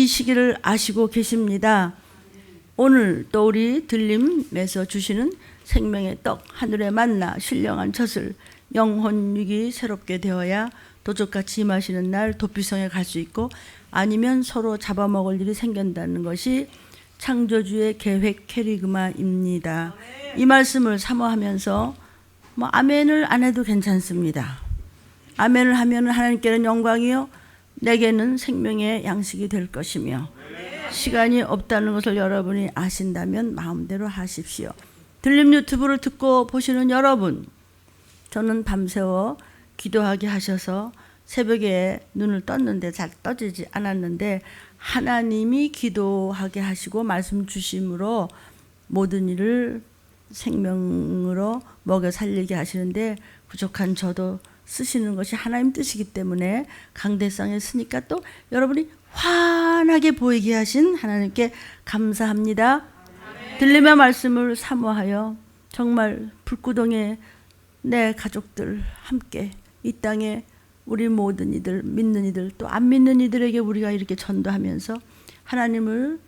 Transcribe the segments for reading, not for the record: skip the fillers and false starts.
시기를 아시고 계십니다. 오늘 또 우리 들림에서 주시는 생명의 떡 하늘의 만나 신령한 젖을 영혼육이 새롭게 되어야 도적같이 임하시는 날 도피성에 갈 수 있고 아니면 서로 잡아먹을 일이 생긴다는 것이 창조주의 계획 캐리그마입니다. 이 말씀을 사모하면서 아멘을 안 해도 괜찮습니다. 아멘을 하면 하나님께는 영광이요 내게는 생명의 양식이 될 것이며 시간이 없다는 것을 여러분이 아신다면 마음대로 하십시오. 들림 유튜브를 듣고 보시는 여러분, 저는 밤새워 기도하게 하셔서 새벽에 눈을 떴는데 잘 떠지지 않았는데 하나님이 기도하게 하시고 말씀 주심으로 모든 일을 생명으로 먹여 살리게 하시는데 부족한 저도 쓰시는 것이 하나님 뜻이기 때문에 강대상에 쓰니까 또 여러분이 환하게 보이게 하신 하나님께 감사합니다. 들림의 말씀을 사모하여 정말 불구덩에 내 가족들 함께 이 땅에 우리 모든 이들 믿는 이들 또 안 믿는 이들에게 우리가 이렇게 전도하면서 하나님을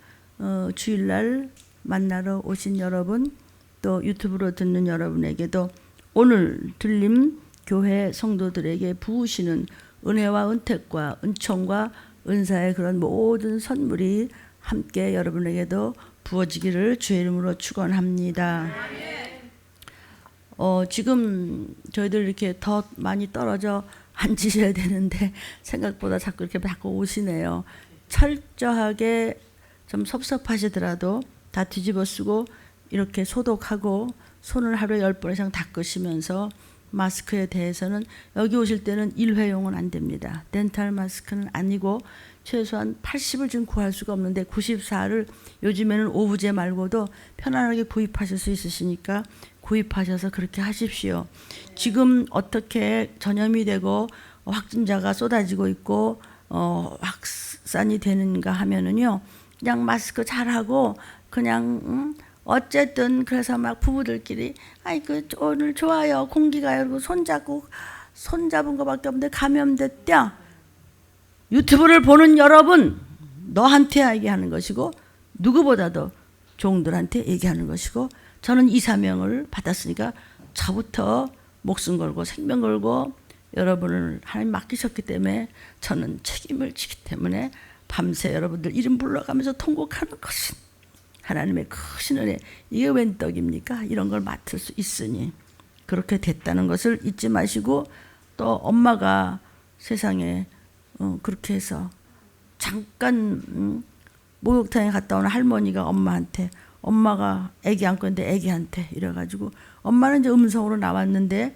주일날 만나러 오신 여러분 또 유튜브로 듣는 여러분에게도 오늘 들림 교회 성도들에게 부으시는 은혜와 은택과 은총과 은사의 그런 모든 선물이 함께 여러분에게도 부어지기를 주의 이름으로 축원합니다. 지금 저희들 이렇게 더 많이 떨어져 앉으셔야 되는데 생각보다 자꾸 이렇게 자꾸 오시네요. 철저하게 좀 섭섭하시더라도 다 뒤집어 쓰고 이렇게 소독하고 손을 하루에 10번 이상 닦으시면서 마스크에 대해서는 여기 오실 때는 일회용은 안 됩니다. 덴탈 마스크는 아니고 최소한 80을 지금 구할 수가 없는데 94를 요즘에는 오브제 말고도 편안하게 구입하실 수 있으시니까 구입하셔서 그렇게 하십시오. 지금 어떻게 전염이 되고 확진자가 쏟아지고 있고 확산이 되는가 하면은요 그냥 마스크 잘하고 그냥 어쨌든 그래서 막 부부들끼리 아이고 오늘 좋아요 공기가 이러고 손잡은 거밖에 없는데 감염됐대. 유튜브를 보는 여러분 너한테 얘기하는 것이고 누구보다도 종들한테 얘기하는 것이고 저는 이 사명을 받았으니까 저부터 목숨 걸고 생명 걸고 여러분을 하나님 맡기셨기 때문에 저는 책임을 지기 때문에 밤새 여러분들 이름 불러가면서 통곡하는 것은 하나님의 크신 은혜 이게 웬 떡입니까? 이런 걸 맡을 수 있으니 그렇게 됐다는 것을 잊지 마시고 또 엄마가 세상에 그렇게 해서 잠깐 목욕탕에 갔다 오는 할머니가 엄마한테 엄마가 아기 안고 있는데 아기한테 이래가지고 엄마는 이제 음성으로 나왔는데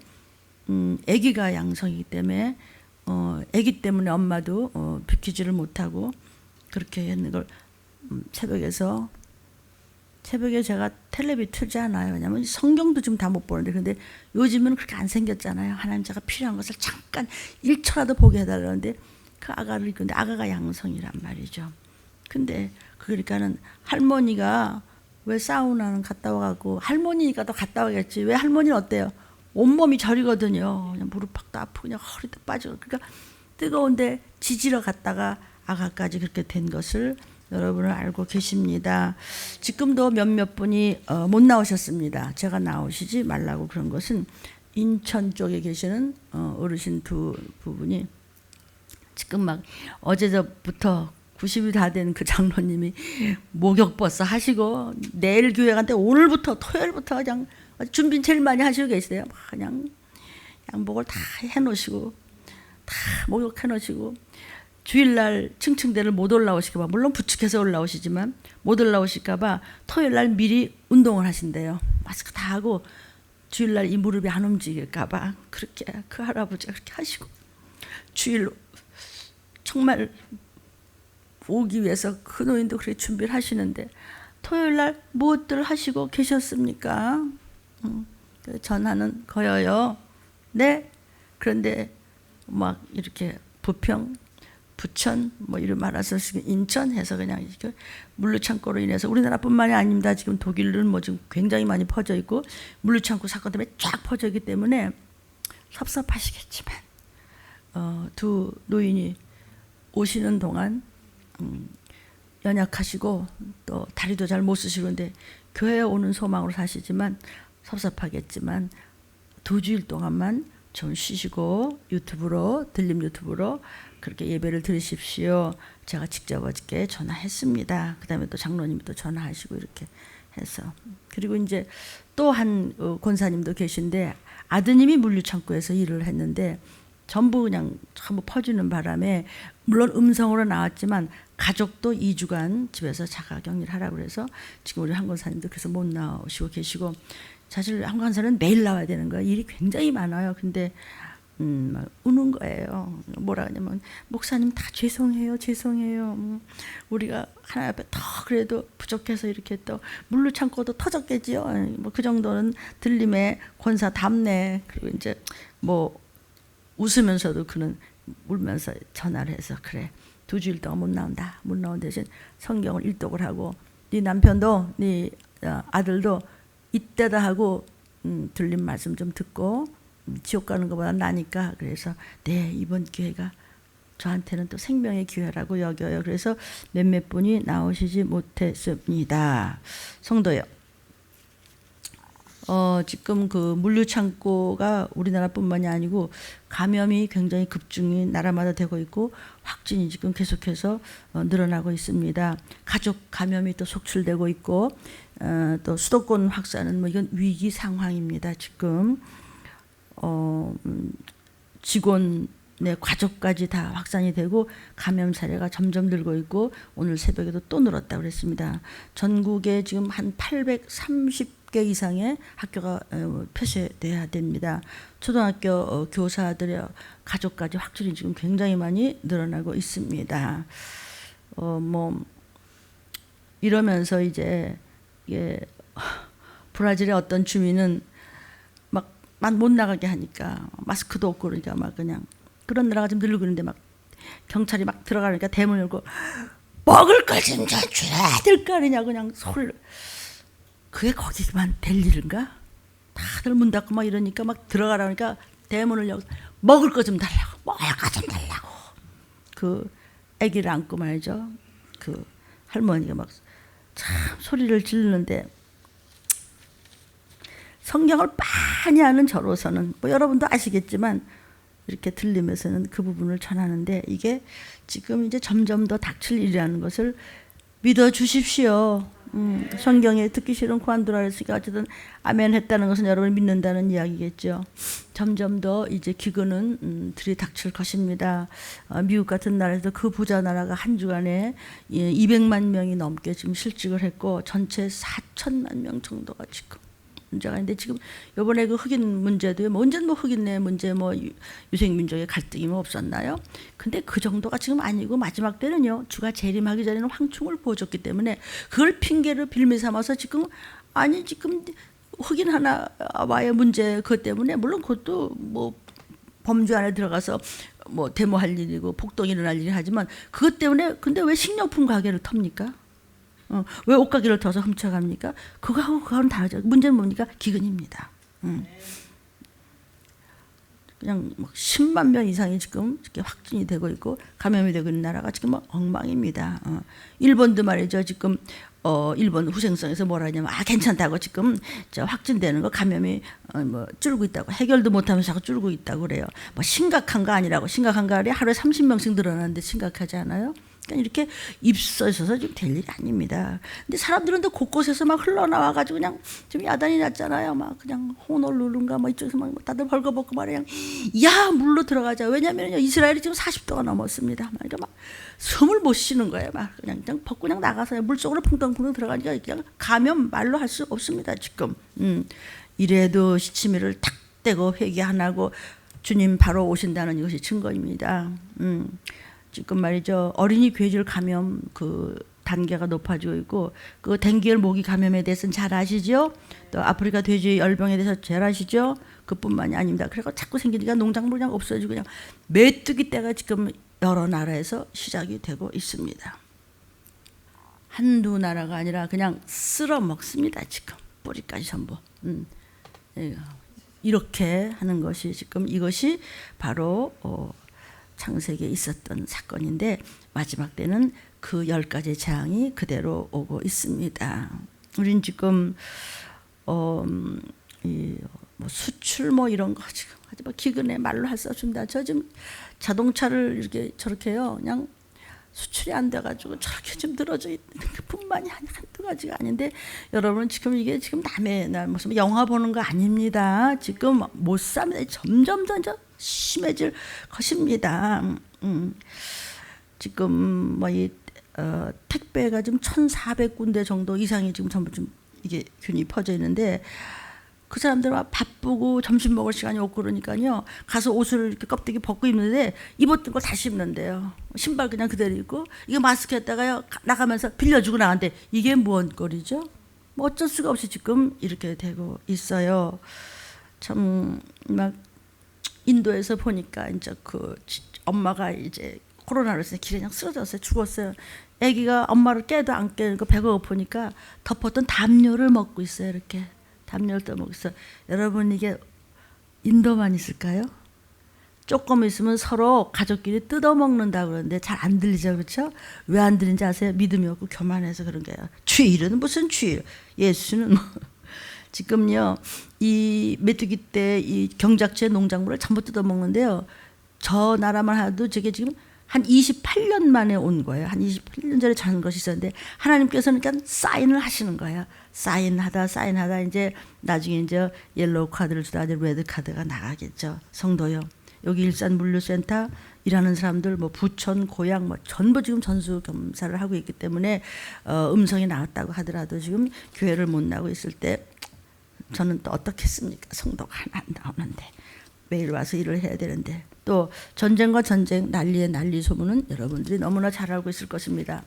아기가 양성이기 때문에 아기 때문에 엄마도 비키지를 못하고 그렇게 했는 걸 새벽에 제가 텔레비 틀지 않아요. 왜냐하면 성경도 지금 다 못 보는데 근데 요즘은 그렇게 안 생겼잖아요. 하나님 제가 필요한 것을 잠깐 1초라도 보게 해달라는데 그 아가를 근데 아가가 양성이란 말이죠. 근데 그러니까는 할머니가 왜 사우나는 갔다 와가고 할머니가 또 갔다 와겠지. 왜 할머니는 어때요? 온몸이 저리거든요. 그냥 무릎팍도 아프고 그냥 허리도 빠지고 그러니까 뜨거운데 지지러 갔다가 아가까지 그렇게 된 것을 여러분은 알고 계십니다. 지금도 몇몇 분이 못 나오셨습니다. 제가 나오시지 말라고 그런 것은 인천 쪽에 계시는 어르신 두 부분이 지금 막 어제부터 90이 다 된 그 장로님이 목욕버스 하시고 내일 교회 간데 오늘부터 토요일부터 그냥 준비 제일 많이 하시고 계시대요. 그냥 양복을 다 해놓으시고 다 목욕해놓으시고 주일날 층층대를 못 올라오실까봐 물론 부축해서 올라오시지만 못 올라오실까봐 토요일날 미리 운동을 하신대요. 마스크 다 하고 주일날 이 무릎이 안 움직일까봐 그렇게 그 할아버지가 그렇게 하시고 주일로 정말 오기 위해서 그 노인도 그렇게 준비를 하시는데 토요일날 무엇들 하시고 계셨습니까? 전화는 거여요. 네. 그런데 막 이렇게 부평, 부천 뭐 이런 말아서 인천 해서 그냥 이렇게 물류창고로 인해서 우리나라뿐만이 아닙니다. 지금 독일은 뭐 지금 굉장히 많이 퍼져 있고 물류창고 사건 때문에 쫙 퍼져 있기 때문에 섭섭하시겠지만 두 노인이 오시는 동안 연약하시고 또 다리도 잘 못 쓰시는데 교회에 오는 소망으로 사시지만 섭섭하겠지만 2주일 동안만 좀 쉬시고 유튜브로 들림 유튜브로 그렇게 예배를 들으십시오. 제가 직접 어저께 전화했습니다. 그 다음에 또 장로님도 전화하시고 이렇게 해서 그리고 이제 또 한 권사님도 계신데 아드님이 물류창고에서 일을 했는데 전부 그냥 전부 퍼지는 바람에 물론 음성으로 나왔지만 가족도 2주간 집에서 자가격리를 하라고 그래서 지금 우리 한 권사님도 그래서 못 나오시고 계시고 사실 한 권사는 매일 나와야 되는 거예요. 일이 굉장히 많아요. 근데 막 우는 거예요. 뭐라 하냐면 목사님 다 죄송해요. 우리가 하나님 앞에 더 그래도 부족해서 이렇게 또 물로 참고도 터졌겠지요. 뭐 그 정도는 들림의 권사답네. 그리고 이제 뭐 웃으면서도 그는 울면서 전화를 해서 그래 2주일 동안 못 나온다. 못 나온 대신 성경을 일독을 하고 네 남편도 네 아들도 이때다 하고 들린 말씀 좀 듣고 지옥 가는 것보다 나니까 그래서 네 이번 기회가 저한테는 또 생명의 기회라고 여겨요. 그래서 몇몇 분이 나오시지 못했습니다. 성도요. 지금 그 물류창고가 우리나라뿐만이 아니고 감염이 굉장히 급증이 나라마다 되고 있고 확진이 지금 계속해서 늘어나고 있습니다. 가족 감염이 또 속출되고 있고 또 수도권 확산은 뭐 이건 위기 상황입니다. 지금 직원의 가족까지 다 확산이 되고 감염 사례가 점점 늘고 있고 오늘 새벽에도 또 늘었다고 그랬습니다. 전국에 지금 한 830개 이상의 학교가 폐쇄돼야 됩니다. 초등학교 교사들의 가족까지 확진이 지금 굉장히 많이 늘어나고 있습니다. 뭐 이러면서 이제 브라질의 어떤 주민은 막 못 나가게 하니까 마스크도 없고 그러니까 막 그냥 그런 나라가 좀 늘고 있는데 막 경찰이 막 들어가니까 대문 열고 먹을 걸 좀 줘야 될 거 아니냐 그냥 소리를. 그게 거기만 될 일인가? 다들 문 닫고 막 이러니까 막 들어가라니까 대문을 열고 먹을 거 좀 달라고 먹을 거 좀 달라고 그 아기를 안고 말이죠. 그 할머니가 막 참 소리를 지르는데 성경을 많이 아는 저로서는 뭐 여러분도 아시겠지만 이렇게 들리면서는 그 부분을 전하는데 이게 지금 이제 점점 더 닥칠 일이라는 것을 믿어 주십시오. 성경에 듣기 싫은 그만두라 했으니까 어쨌든 아멘 했다는 것은 여러분이 믿는다는 이야기겠죠. 점점 더 이제 기근은 들이닥칠 것입니다. 미국 같은 나라에서 그 부자 나라가 한 주간에 200만 명이 넘게 지금 실직을 했고 전체 4천만 명 정도가 지금 문제가 있는데 지금 이번에 그 흑인 문제도요. 뭐 언제는 뭐 흑인 내 문제 뭐 유색 민족의 갈등이 뭐 없었나요? 근데 그 정도가 지금 아니고 마지막 때는요. 주가 재림하기 전에는 황충을 보여줬기 때문에 그걸 핑계를 빌미 삼아서 지금 지금 흑인 하나와의 문제 그것 때문에 물론 그것도 뭐 범주 안에 들어가서 뭐 데모할 일이고 폭동이 일어날 일이 하지만 그것 때문에 근데 왜 식료품 가게를 텁니까? 왜 옷가게를 터서 훔쳐갑니까? 그거는 다르죠. 문제는 뭡니까? 기근입니다. 그냥 막 10만 명 이상이 지금 이렇게 확진이 되고 있고 감염이 되고 있는 나라가 지금 막 엉망입니다. 일본도 말이죠. 지금 일본 후생성에서 뭐라 하냐면 괜찮다고 지금 확진되는 거 감염이 뭐 줄고 있다고 해결도 못하면서 자꾸 줄고 있다고 그래요. 뭐 심각한 거 아니라고 심각한 거 아니라 하루에 30명씩 늘어나는데 심각하지 않아요? 그러니까 이렇게 입서 있어서 좀 될 일이 아닙니다. 근데 사람들은 또 곳곳에서 막 흘러나와가지고 그냥 지금 야단이 났잖아요. 막 그냥 호놀룰룬가 뭐 이쪽에서 막 다들 벌거벗고 말이야. 야 물로 들어가자. 왜냐면요 이스라엘이 지금 40도가 넘었습니다. 그러니까 막 숨을 못 쉬는 거예요. 막 그냥 벗고 그냥 나가서 물 속으로 풍덩풍덩 들어가니까 그냥 감염 말로 할 수 없습니다. 지금 이래도 시치미를 탁 떼고 회개 안 하고 주님 바로 오신다는 이것이 증거입니다. 지금 말이죠. 어린이 괴질 감염 그 단계가 높아지고 있고 그 댕기열 모기 감염에 대해서는 잘 아시죠? 또 아프리카 돼지 열병에 대해서 잘 아시죠? 그뿐만이 아닙니다. 그래서 자꾸 생기니까 농작물 그냥 없어지고 그냥 메뚜기 떼가 지금 여러 나라에서 시작이 되고 있습니다. 한두 나라가 아니라 그냥 쓸어 먹습니다. 지금 뿌리까지 전부. 이렇게 하는 것이 지금 이것이 바로 창세기에 있었던 사건인데 마지막 때는 그 10가지 재앙이 그대로 오고 있습니다. 우린 지금 뭐 수출 뭐 이런 거 지금 하지만 기근에 말로 할 수 없습니다. 저 지금 자동차를 이렇게 저렇게요, 그냥 수출이 안 돼가지고 저렇게 좀 늘어져 있는 것뿐만이 한두 가지가 아닌데, 여러분 지금 이게 지금 남의 무슨 영화 보는 거 아닙니다. 지금 못 삽니다. 점점 심해질 것입니다. 지금 뭐 이 택배가 지금 1,400군데 정도 이상이 지금 전부 좀 이게 균이 퍼져 있는데, 그 사람들은 바쁘고 점심 먹을 시간이 없고 그러니까요, 가서 옷을 이렇게 껍데기 벗고 입는데 입었던 걸 다시 입는데요. 신발 그냥 그대로 입고, 이거 마스크 했다가요 나가면서 빌려주고 나간대. 이게 뭔 꼴이죠? 뭐 어쩔 수가 없이 지금 이렇게 되고 있어요. 참 막 인도에서 보니까 이제 그 엄마가 이제 코로나로 인해서 길에 그냥 쓰러졌어요. 죽었어요. 아기가 엄마를 깨도 안 깨니까 배가 고프니까 덮었던 담요를 먹고 있어요. 이렇게 담요를 떠먹고 있어요. 여러분, 이게 인도만 있을까요? 조금 있으면 서로 가족끼리 뜯어먹는다 그러는데 잘 안 들리죠, 그렇죠? 왜 안 들리는지 아세요? 믿음이 없고 교만해서 그런 거예요. 주일은 무슨 주일? 예수는 뭐 지금요, 이 메뚜기 때 이 경작지의 농작물을 전부 뜯어먹는데요, 저 나라만 하도 저게 지금 한 28년 만에 온 거예요. 한 28년 전에 자는 것이 있었는데, 하나님께서는 그러니까 사인을 하시는 거예요. 사인하다 이제 나중에 이제 옐로우 카드를 주다 이제 레드 카드가 나가겠죠. 성도요. 여기 일산 물류센터 일하는 사람들, 뭐 부천, 고향 뭐 전부 지금 전수 검사를 하고 있기 때문에 음성이 나왔다고 하더라도 지금 교회를 못 나오고 있을 때 저는 또 어떻겠습니까? 성도가 하나 안 나오는데 매일 와서 일을 해야 되는데. 또 전쟁과 전쟁, 난리의 난리 소문은 여러분들이 너무나 잘 알고 있을 것입니다.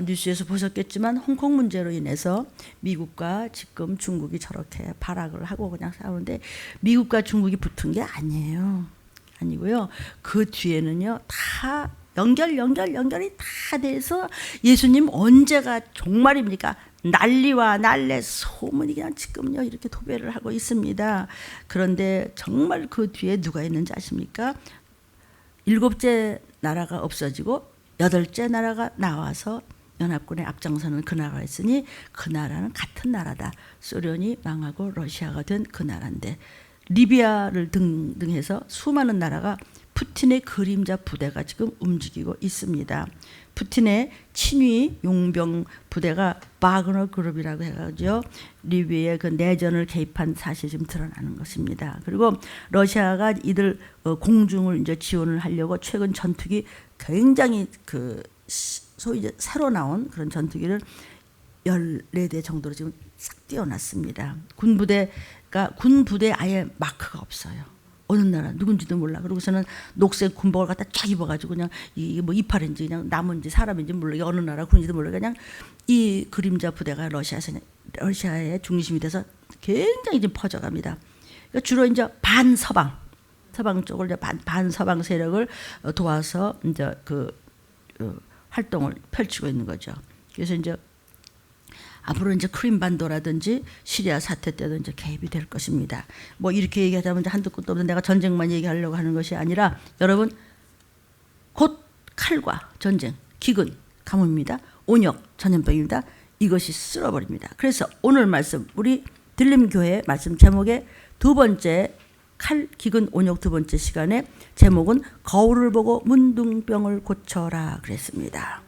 뉴스에서 보셨겠지만 홍콩 문제로 인해서 미국과 지금 중국이 저렇게 발악을 하고 그냥 싸우는데, 미국과 중국이 붙은 게 아니고요. 그 뒤에는요 다 연결이 다 돼서 예수님 언제가 종말입니까? 난리와 난리 소문이 그냥 지금요 이렇게 도배를 하고 있습니다. 그런데 정말 그 뒤에 누가 있는지 아십니까? 7째 나라가 없어지고 8째 나라가 나와서 연합군에 앞장서는 그 나라가 있으니, 그 나라는 같은 나라다. 소련이 망하고 러시아가 된 그 나라인데, 리비아를 등등해서 수많은 나라가 푸틴의 그림자 부대가 지금 움직이고 있습니다. 푸틴의 친위 용병 부대가 바그너 그룹이라고 해가지고 리비아의 그 내전을 개입한 사실이 지금 드러나는 것입니다. 그리고 러시아가 이들 공중을 이제 지원을 하려고 최근 전투기 굉장히 그 소위 이제 새로 나온 그런 전투기를 14대 정도로 지금 싹 띄워놨습니다. 군 부대에 아예 마크가 없어요. 어느 나라 누군지도 몰라. 그러고서는 녹색 군복을 갖다 쫙 입어가지고 그냥 이게 뭐 이파리인지 그냥 나무인지 사람인지 몰라. 어느 나라 군인지도 몰라. 그냥 이 그림자 부대가 러시아의 중심이 돼서 굉장히 좀 퍼져갑니다. 그러니까 주로 이제 반서방 쪽을 이제 반서방 세력을 도와서 이제 그 활동을 펼치고 있는 거죠. 그래서 이제 앞으로 이제 크림반도라든지 시리아 사태 때도 이제 개입이 될 것입니다. 뭐 이렇게 얘기하자면 한두 끝도 없는 내가 전쟁만 얘기하려고 하는 것이 아니라, 여러분 곧 칼과 전쟁, 기근, 가뭄입니다. 온역, 전염병입니다. 이것이 쓸어버립니다. 그래서 오늘 말씀, 우리 들림교회 말씀 제목의 두 번째 칼, 기근, 온역 두 번째 시간에 제목은 거울을 보고 문둥병을 고쳐라 그랬습니다.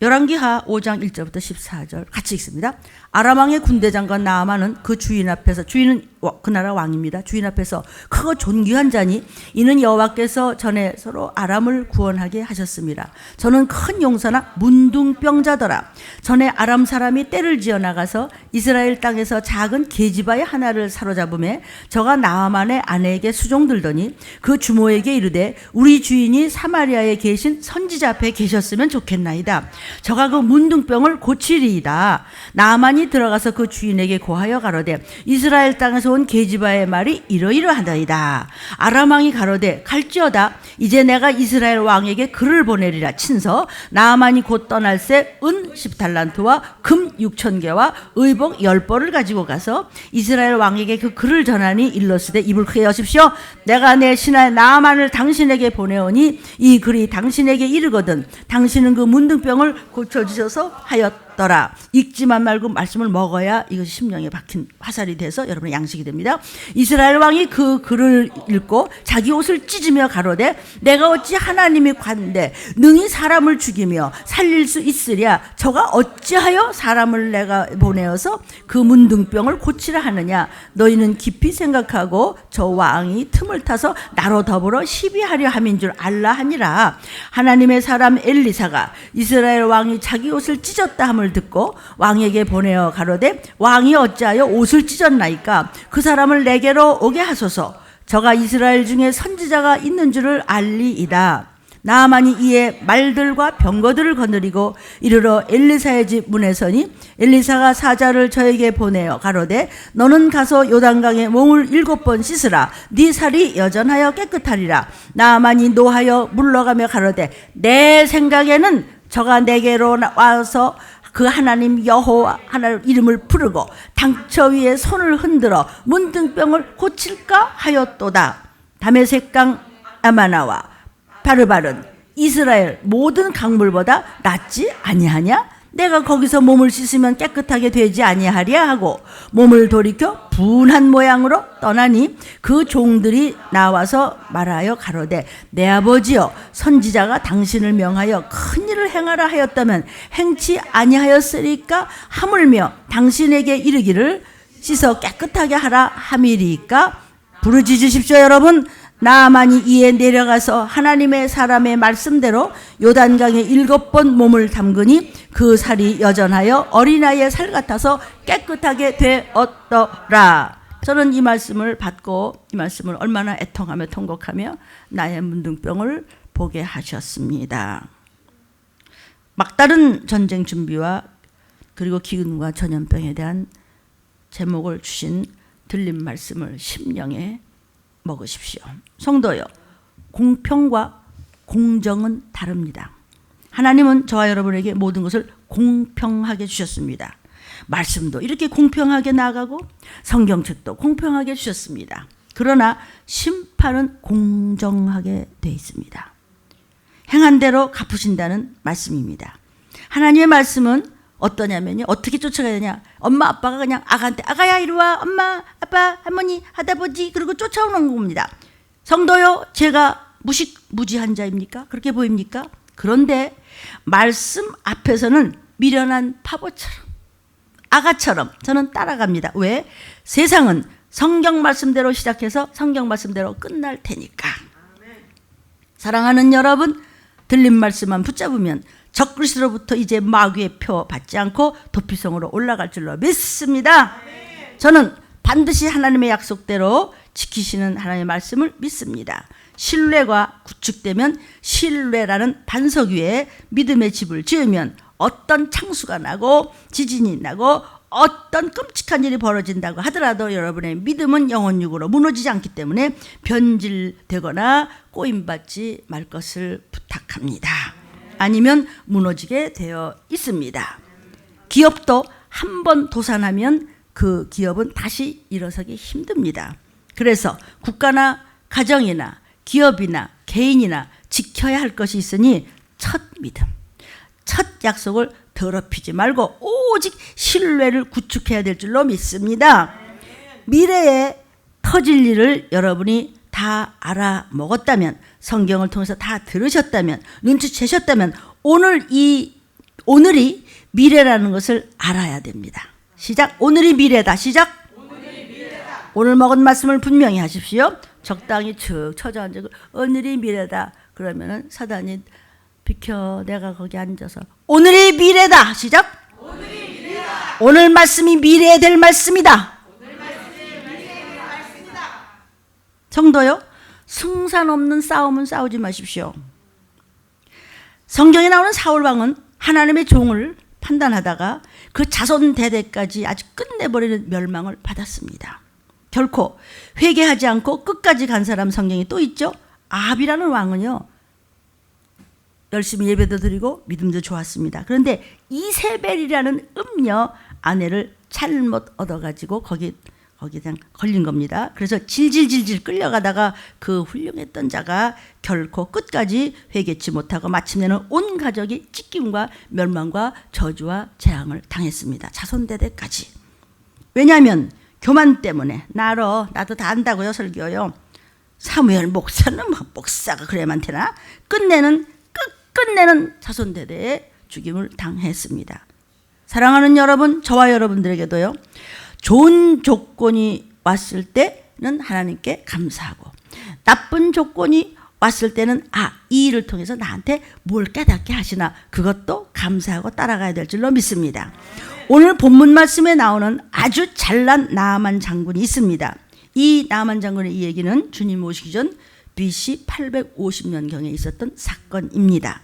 열왕기하 5장 1절부터 14절 같이 읽습니다. 아람 왕의 군대장관 나아만은 그 주인 앞에서, 주인은 그 나라 왕입니다. 주인 앞에서 크고 존귀한 자니 이는 여호와께서 전에 서로 아람을 구원하게 하셨습니다. 저는 큰 용사나 문둥병자더라. 전에 아람 사람이 떼를 지어 나가서 이스라엘 땅에서 작은 계집아의 하나를 사로잡음에 저가 나아만의 아내에게 수종들더니 그 주모에게 이르되 우리 주인이 사마리아에 계신 선지자 앞에 계셨으면 좋겠나이다. 저가 그 문둥병을 고치리이다. 나만이 들어가서 그 주인에게 고하여 가로되 이스라엘 땅에서 온 게지바의 말이 이러이러하다이다. 아람 왕이 가로되 갈지어다. 이제 내가 이스라엘 왕에게 글을 보내리라 친서 나만이 곧 떠날새 은 10달란트와 금 6,000개와 의복 10벌을 가지고 가서 이스라엘 왕에게 그 글을 전하니 일러스되 입을 크게 여십시오. 내가 내 신하의 나만을 당신에게 보내오니 이 글이 당신에게 이르거든 당신은 그 문둥병을 고쳐주셔서 하였더라. 읽지만 말고 말씀을 먹어야 이것이 심령에 박힌 화살이 돼서 여러분의 양식이 됩니다. 이스라엘 왕이 그 글을 읽고 자기 옷을 찢으며 가로되 내가 어찌 하나님이 관대 능히 사람을 죽이며 살릴 수 있으랴. 저가 어찌하여 사람을 내가 보내어서 그 문둥병을 고치라 하느냐. 너희는 깊이 생각하고 저 왕이 틈을 타서 나로 더불어 시비하려 함인 줄 알라 하니라. 하나님의 사람 엘리사가 이스라엘 왕이 자기 옷을 찢었다 함을 듣고 왕에게 보내어 가로되 왕이 어찌하여 옷을 찢었나이까. 그 사람을 내게로 오게 하소서. 저가 이스라엘 중에 선지자가 있는 줄을 알리이다. 나아만이 이에 말들과 병거들을 거느리고 이르러 엘리사의 집 문에 서니 엘리사가 사자를 저에게 보내어 가로되 너는 가서 요단강에 몸을 7번 씻으라. 네 살이 여전하여 깨끗하리라. 나아만이 노하여 물러가며 가로되 내 생각에는 저가 내게로 와서 그 하나님 여호와 하나님 이름을 부르고 당처 위에 손을 흔들어 문둥병을 고칠까 하였도다. 다메섹강 아마나와 바르바른 이스라엘 모든 강물보다 낫지 아니하냐? 내가 거기서 몸을 씻으면 깨끗하게 되지 아니하랴 하고 몸을 돌이켜 분한 모양으로 떠나니 그 종들이 나와서 말하여 가로되 내 아버지여 선지자가 당신을 명하여 큰 일을 행하라 하였다면 행치 아니하였으리까. 하물며 당신에게 이르기를 씻어 깨끗하게 하라 함이리까. 부르짖으십시오 여러분. 나아만이 이에 내려가서 하나님의 사람의 말씀대로 요단강에 7번 몸을 담그니 그 살이 여전하여 어린아이의 살 같아서 깨끗하게 되었더라. 저는 이 말씀을 받고 이 말씀을 얼마나 애통하며 통곡하며 나의 문둥병을 보게 하셨습니다. 막다른 전쟁 준비와 그리고 기근과 전염병에 대한 제목을 주신 들린 말씀을 심령에 먹으십시오. 성도여, 공평과 공정은 다릅니다. 하나님은 저와 여러분에게 모든 것을 공평하게 주셨습니다. 말씀도 이렇게 공평하게 나가고 성경책도 공평하게 주셨습니다. 그러나 심판은 공정하게 되어 있습니다. 행한 대로 갚으신다는 말씀입니다. 하나님의 말씀은 어떠냐면요. 어떻게 쫓아가야 되냐. 엄마 아빠가 그냥 아가한테 아가야 이리 와. 엄마 아빠 할머니 할아버지 그리고 쫓아오는 겁니다. 성도요. 제가 무식무지한 자입니까? 그렇게 보입니까? 그런데 말씀 앞에서는 미련한 바보처럼 아가처럼 저는 따라갑니다. 왜? 세상은 성경 말씀대로 시작해서 성경 말씀대로 끝날 테니까. 사랑하는 여러분, 들린 말씀만 붙잡으면 적그리스도로부터 이제 마귀의 표 받지 않고 도피성으로 올라갈 줄로 믿습니다. 저는 반드시 하나님의 약속대로 지키시는 하나님의 말씀을 믿습니다. 신뢰가 구축되면 신뢰라는 반석 위에 믿음의 집을 지으면 어떤 창수가 나고 지진이 나고 어떤 끔찍한 일이 벌어진다고 하더라도 여러분의 믿음은 영혼육으로 무너지지 않기 때문에 변질되거나 꼬임받지 말 것을 부탁합니다. 아니면 무너지게 되어 있습니다. 기업도 한 번 도산하면 그 기업은 다시 일어서기 힘듭니다. 그래서 국가나 가정이나 기업이나 개인이나 지켜야 할 것이 있으니 첫 믿음, 첫 약속을 더럽히지 말고 오직 신뢰를 구축해야 될 줄로 믿습니다. 미래에 터질 일을 여러분이 다 알아먹었다면, 성경을 통해서 다 들으셨다면, 눈치채셨다면 오늘이 미래라는 것을 알아야 됩니다. 시작. 오늘이 미래다. 시작. 오늘이 미래다. 오늘 먹은 말씀을 분명히 하십시오. 적당히 쭉 쳐져앉고 오늘이 미래다. 그러면은 사단이 비켜. 내가 거기 앉아서 오늘이 미래다. 시작. 오늘이 미래다. 오늘 말씀이 미래에 될 말씀이다. 오늘 말씀이 미래에 될 말씀이다. 성도요, 승산 없는 싸움은 싸우지 마십시오. 성경에 나오는 사울 왕은 하나님의 종을 판단하다가 그 자손 대대까지 아주 끝내버리는 멸망을 받았습니다. 결코 회개하지 않고 끝까지 간 사람 성경에 또 있죠. 아합이라는 왕은요, 열심히 예배도 드리고 믿음도 좋았습니다. 그런데 이세벨이라는 음녀 아내를 잘못 얻어가지고 거기 그냥 걸린 겁니다. 그래서 질질질질 끌려가다가 그 훌륭했던 자가 결코 끝까지 회개치 못하고 마침내는 온 가족이 찢김과 멸망과 저주와 재앙을 당했습니다. 자손대대까지. 왜냐하면 교만 때문에 나도 다 안다고요, 설교요. 사무엘 목사는 목사가 그래야만 되나? 끝내는 자손대대의 죽임을 당했습니다. 사랑하는 여러분, 저와 여러분들에게도요, 좋은 조건이 왔을 때는 하나님께 감사하고, 나쁜 조건이 왔을 때는 이 일을 통해서 나한테 뭘 깨닫게 하시나, 그것도 감사하고 따라가야 될 줄로 믿습니다. 오늘 본문 말씀에 나오는 아주 잘난 나아만 장군이 있습니다. 이 나아만 장군의 이 얘기는 주님 오시기 전 BC 850년경에 있었던 사건입니다.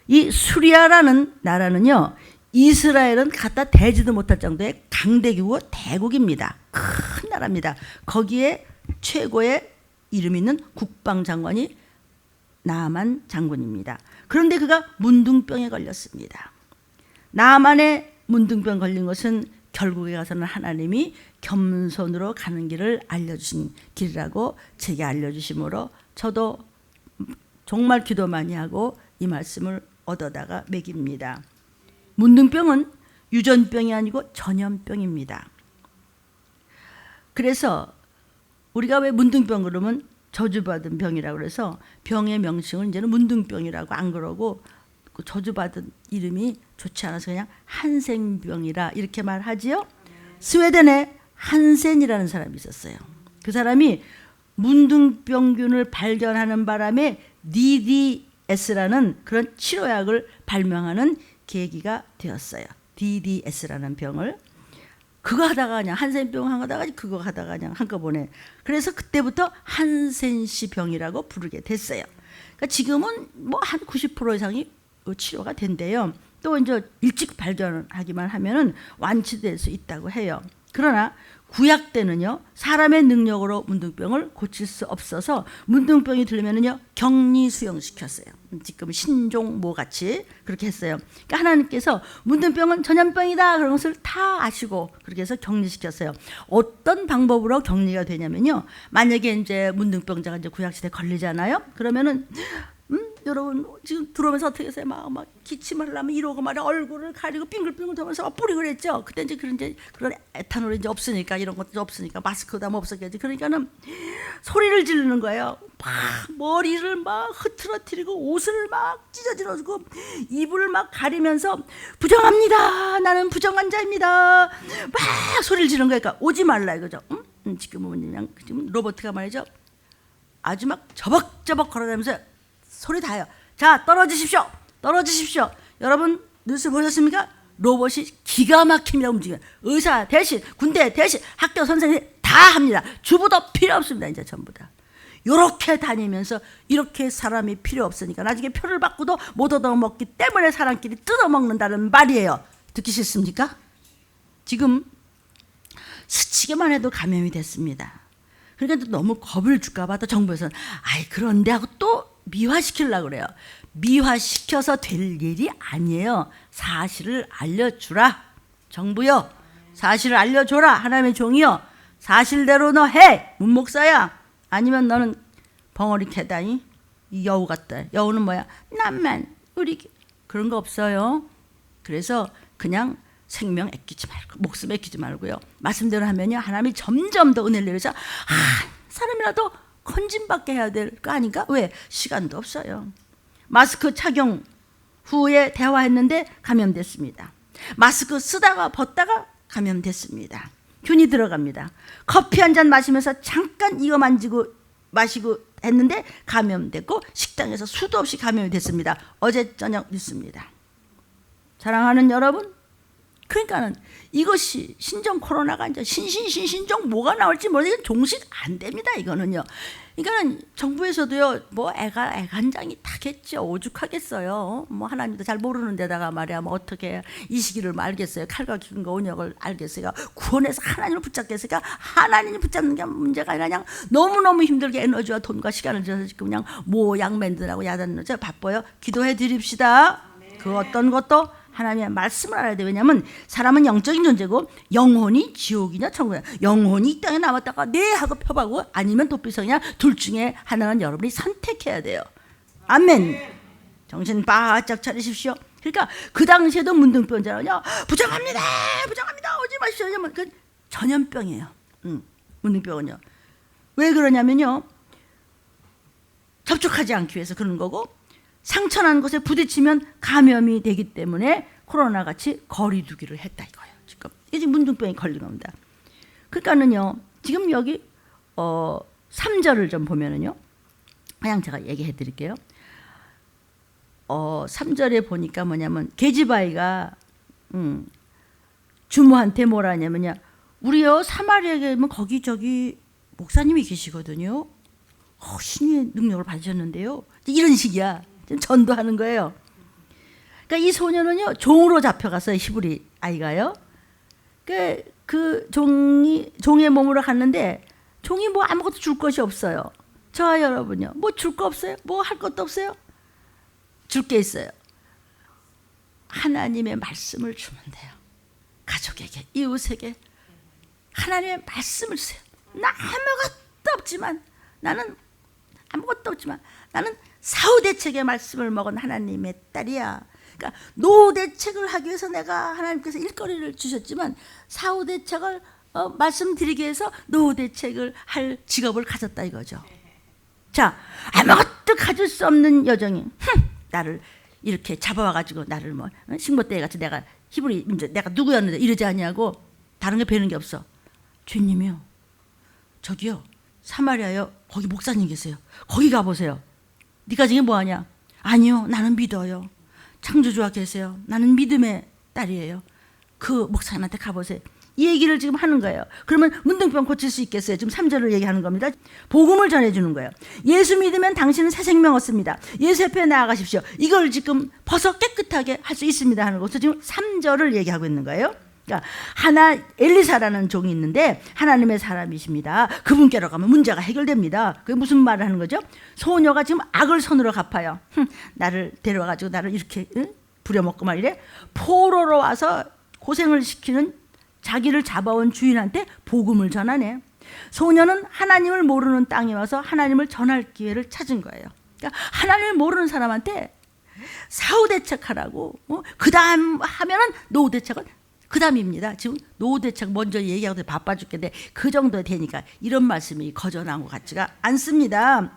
이 수리아라는 나라는요, 이스라엘은 갖다 대지도 못할 정도의 강대국이고 대국입니다. 큰 나라입니다. 거기에 최고의 이름 있는 국방장관이 나아만 장군입니다. 그런데 그가 문둥병에 걸렸습니다. 나아만의 문둥병 걸린 것은 결국에 가서는 하나님이 겸손으로 가는 길을 알려주신 길이라고 제게 알려주심으로 저도 정말 기도 많이 하고 이 말씀을 얻어다가 먹입니다. 문둥병은 유전병이 아니고 전염병입니다. 그래서 우리가 왜 문둥병 그러면 저주받은 병이라고 그래서 병의 명칭을 이제는 문둥병이라고 안 그러고 그 저주받은 이름이 좋지 않아서 그냥 한센병이라 이렇게 말하지요. 스웨덴에 한센이라는 사람이 있었어요. 그 사람이 문둥병균을 발견하는 바람에 DDS라는 그런 치료약을 발명하는 계기가 되었어요. DDS라는 병을. 그거 하다가 그냥 한센병 하다가 그거 하다가 그냥 한꺼번에. 그래서 그때부터 한센시 병이라고 부르게 됐어요. 그러니까 지금은 뭐 한 90% 이상이 치료가 된대요. 또 이제 일찍 발견하기만 하면은 완치될 수 있다고 해요. 그러나 구약 때는요, 사람의 능력으로 문둥병을 고칠 수 없어서 문둥병이 들면은요, 격리 수용시켰어요. 지금 신종모 같이 그렇게 했어요. 그러니까 하나님께서 문둥병은 전염병이다 그런 것을 다 아시고 그렇게 해서 격리시켰어요. 어떤 방법으로 격리가 되냐면요, 만약에 이제 문둥병자가 이제 구약시대에 걸리잖아요. 그러면은 여러분 지금 들어오면서 어떻게 했어요? 막 기침을 하려면 이러고 말이야, 얼굴을 가리고 빙글빙글 돌면서 막 뿌리고 그랬죠. 그때 이제 그런 에탄올이 이제 없으니까, 이런 것도 없으니까, 마스크도 뭐 없었겠지. 그러니까는 소리를 지르는 거예요. 막 머리를 막 흐트러뜨리고 옷을 막 찢어지고 입을 막 가리면서 부정합니다. 나는 부정환자입니다. 막 소리를 지르는 거예요. 그러니까 오지 말라 이거죠. 지금은 그냥 지금 로버트가 말이죠, 아주 막 저벅저벅 걸어다니면서 소리 다요. 자, 떨어지십시오. 여러분 뉴스 보셨습니까? 로봇이 기가 막힙니다. 움직여요. 의사 대신, 군대 대신, 학교 선생님 다 합니다. 주부도 필요 없습니다. 이제 전부 다. 이렇게 다니면서 이렇게 사람이 필요 없으니까 나중에 표를 받고도 못 얻어먹기 때문에 사람끼리 뜯어먹는다는 말이에요. 듣기 싫습니까? 지금 스치기만 해도 감염이 됐습니다. 그러니까 너무 겁을 줄까 봐 또 정부에서는 그런데 하고 또 미화시키려고 그래요. 미화시켜서 될 일이 아니에요. 사실을 알려주라. 정부요, 사실을 알려줘라. 하나님의 종이요, 사실대로 너 해. 문목사야. 아니면 너는 벙어리 캐다니 여우 같다. 여우는 뭐야? 남만 우리 그런 거 없어요. 그래서 그냥 생명 아끼지 말고, 목숨 아끼지 말고요, 말씀대로 하면요, 하나님이 점점 더 은혜를 내려서 사람이라도 건진받게 해야 될 거 아닌가? 왜? 시간도 없어요. 마스크 착용 후에 대화했는데 감염됐습니다. 마스크 쓰다가 벗다가 감염됐습니다. 균이 들어갑니다. 커피 한 잔 마시면서 잠깐 이거 마시고 했는데 감염됐고, 식당에서 수도 없이 감염이 됐습니다. 어제 저녁 뉴스입니다. 사랑하는 여러분, 그러니까는 이것이 신종 코로나가 이제 신종 뭐가 나올지 모르겠는데 종식 안 됩니다. 이거는요. 그러니까는 정부에서도요, 뭐 애간장이 타겠죠. 오죽하겠어요. 뭐 하나님도 잘 모르는 데다가 말이야, 뭐 어떻게 이 시기를 뭐 알겠어요. 칼과 기근과 온역을 알겠어요. 구원해서 하나님을 붙잡겠어요. 하나님을 붙잡는 게 문제가 아니라 그냥 너무너무 힘들게 에너지와 돈과 시간을 들여서 지금 그냥 양맨들하고 야단으로 바빠요. 기도해 드립시다. 그 어떤 것도 하나님의 말씀을 알아야 돼. 왜냐하면 사람은 영적인 존재고 영혼이 지옥이냐 천국이냐, 영혼이 이 땅에 남았다가 네 하고 펴가고 아니면 도피성이냐, 둘 중에 하나는 여러분이 선택해야 돼요. 아멘. 정신 바짝 차리십시오. 그러니까 그 당시에도 문둥병자는요, 부정합니다 오지 마시오. 그 전염병이에요. 문둥병은요. 왜 그러냐면요, 접촉하지 않기 위해서 그런 거고, 상처난 곳에 부딪히면 감염이 되기 때문에 코로나 같이 거리두기를 했다 이거예요. 이게 지금 문둥병이 걸린 겁니다. 그러니까는요, 지금 여기 3절을 좀 보면은요, 그냥 제가 얘기해 드릴게요. 3절에 보니까 뭐냐면 계집아이가 주모한테 뭐라 하냐면요, 우리요 사마리아에 가면 거기 저기 목사님이 계시거든요. 신의 능력을 받으셨는데요. 이런 식이야. 전도하는 거예요. 그러니까 이 소녀는요, 종으로 잡혀갔어요. 히브리 아이가요. 그 종의 몸으로 갔는데 종이 뭐 아무것도 줄 것이 없어요. 저와 여러분요, 뭐 줄 거 없어요? 뭐 할 것도 없어요? 줄 게 있어요. 하나님의 말씀을 주면 돼요. 가족에게, 이웃에게 하나님의 말씀을 주세요. 나 아무것도 없지만, 나는 사후대책의 말씀을 먹은 하나님의 딸이야. 그러니까 노후대책을 하기 위해서 내가 하나님께서 일거리를 주셨지만, 사후대책을 말씀드리기 위해서 노후대책을 할 직업을 가졌다 이거죠. 자, 아무것도 가질 수 없는 여정이 나를 이렇게 잡아와가지고 나를 뭐 식모떼 같이 내가 히브리 민족 내가 누구였는데 이러지 않냐고, 다른 게 배우는 게 없어. 주님이요, 저기요 사마리아요, 거기 목사님 계세요. 거기 가보세요. 네가 지금 뭐하냐? 아니요, 나는 믿어요. 창조주와 계세요. 나는 믿음의 딸이에요. 그 목사님한테 가보세요. 이 얘기를 지금 하는 거예요. 그러면 문둥병 고칠 수 있겠어요? 지금 3절을 얘기하는 겁니다. 복음을 전해주는 거예요. 예수 믿으면 당신은 새 생명 얻습니다. 예수 옆에 나아가십시오. 이걸 지금 벗어 깨끗하게 할 수 있습니다 하는 것을 지금 3절을 얘기하고 있는 거예요. 그러니까 엘리사라는 종이 있는데 하나님의 사람이십니다. 그분께로 가면 문제가 해결됩니다. 그게 무슨 말을 하는 거죠? 소녀가 지금 악을 손으로 갚아요. 나를 데려와가지고 나를 이렇게 부려먹고 말이래. 포로로 와서 고생을 시키는 자기를 잡아온 주인한테 복음을 전하네. 소녀는 하나님을 모르는 땅에 와서 하나님을 전할 기회를 찾은 거예요. 그러니까 하나님을 모르는 사람한테 사후대책하라고, 그 다음 하면은 노후대책은 그 다음입니다. 지금 노후대책 먼저 얘기하고 바빠 죽겠는데 그 정도 되니까 이런 말씀이 거저나온 것 같지가 않습니다.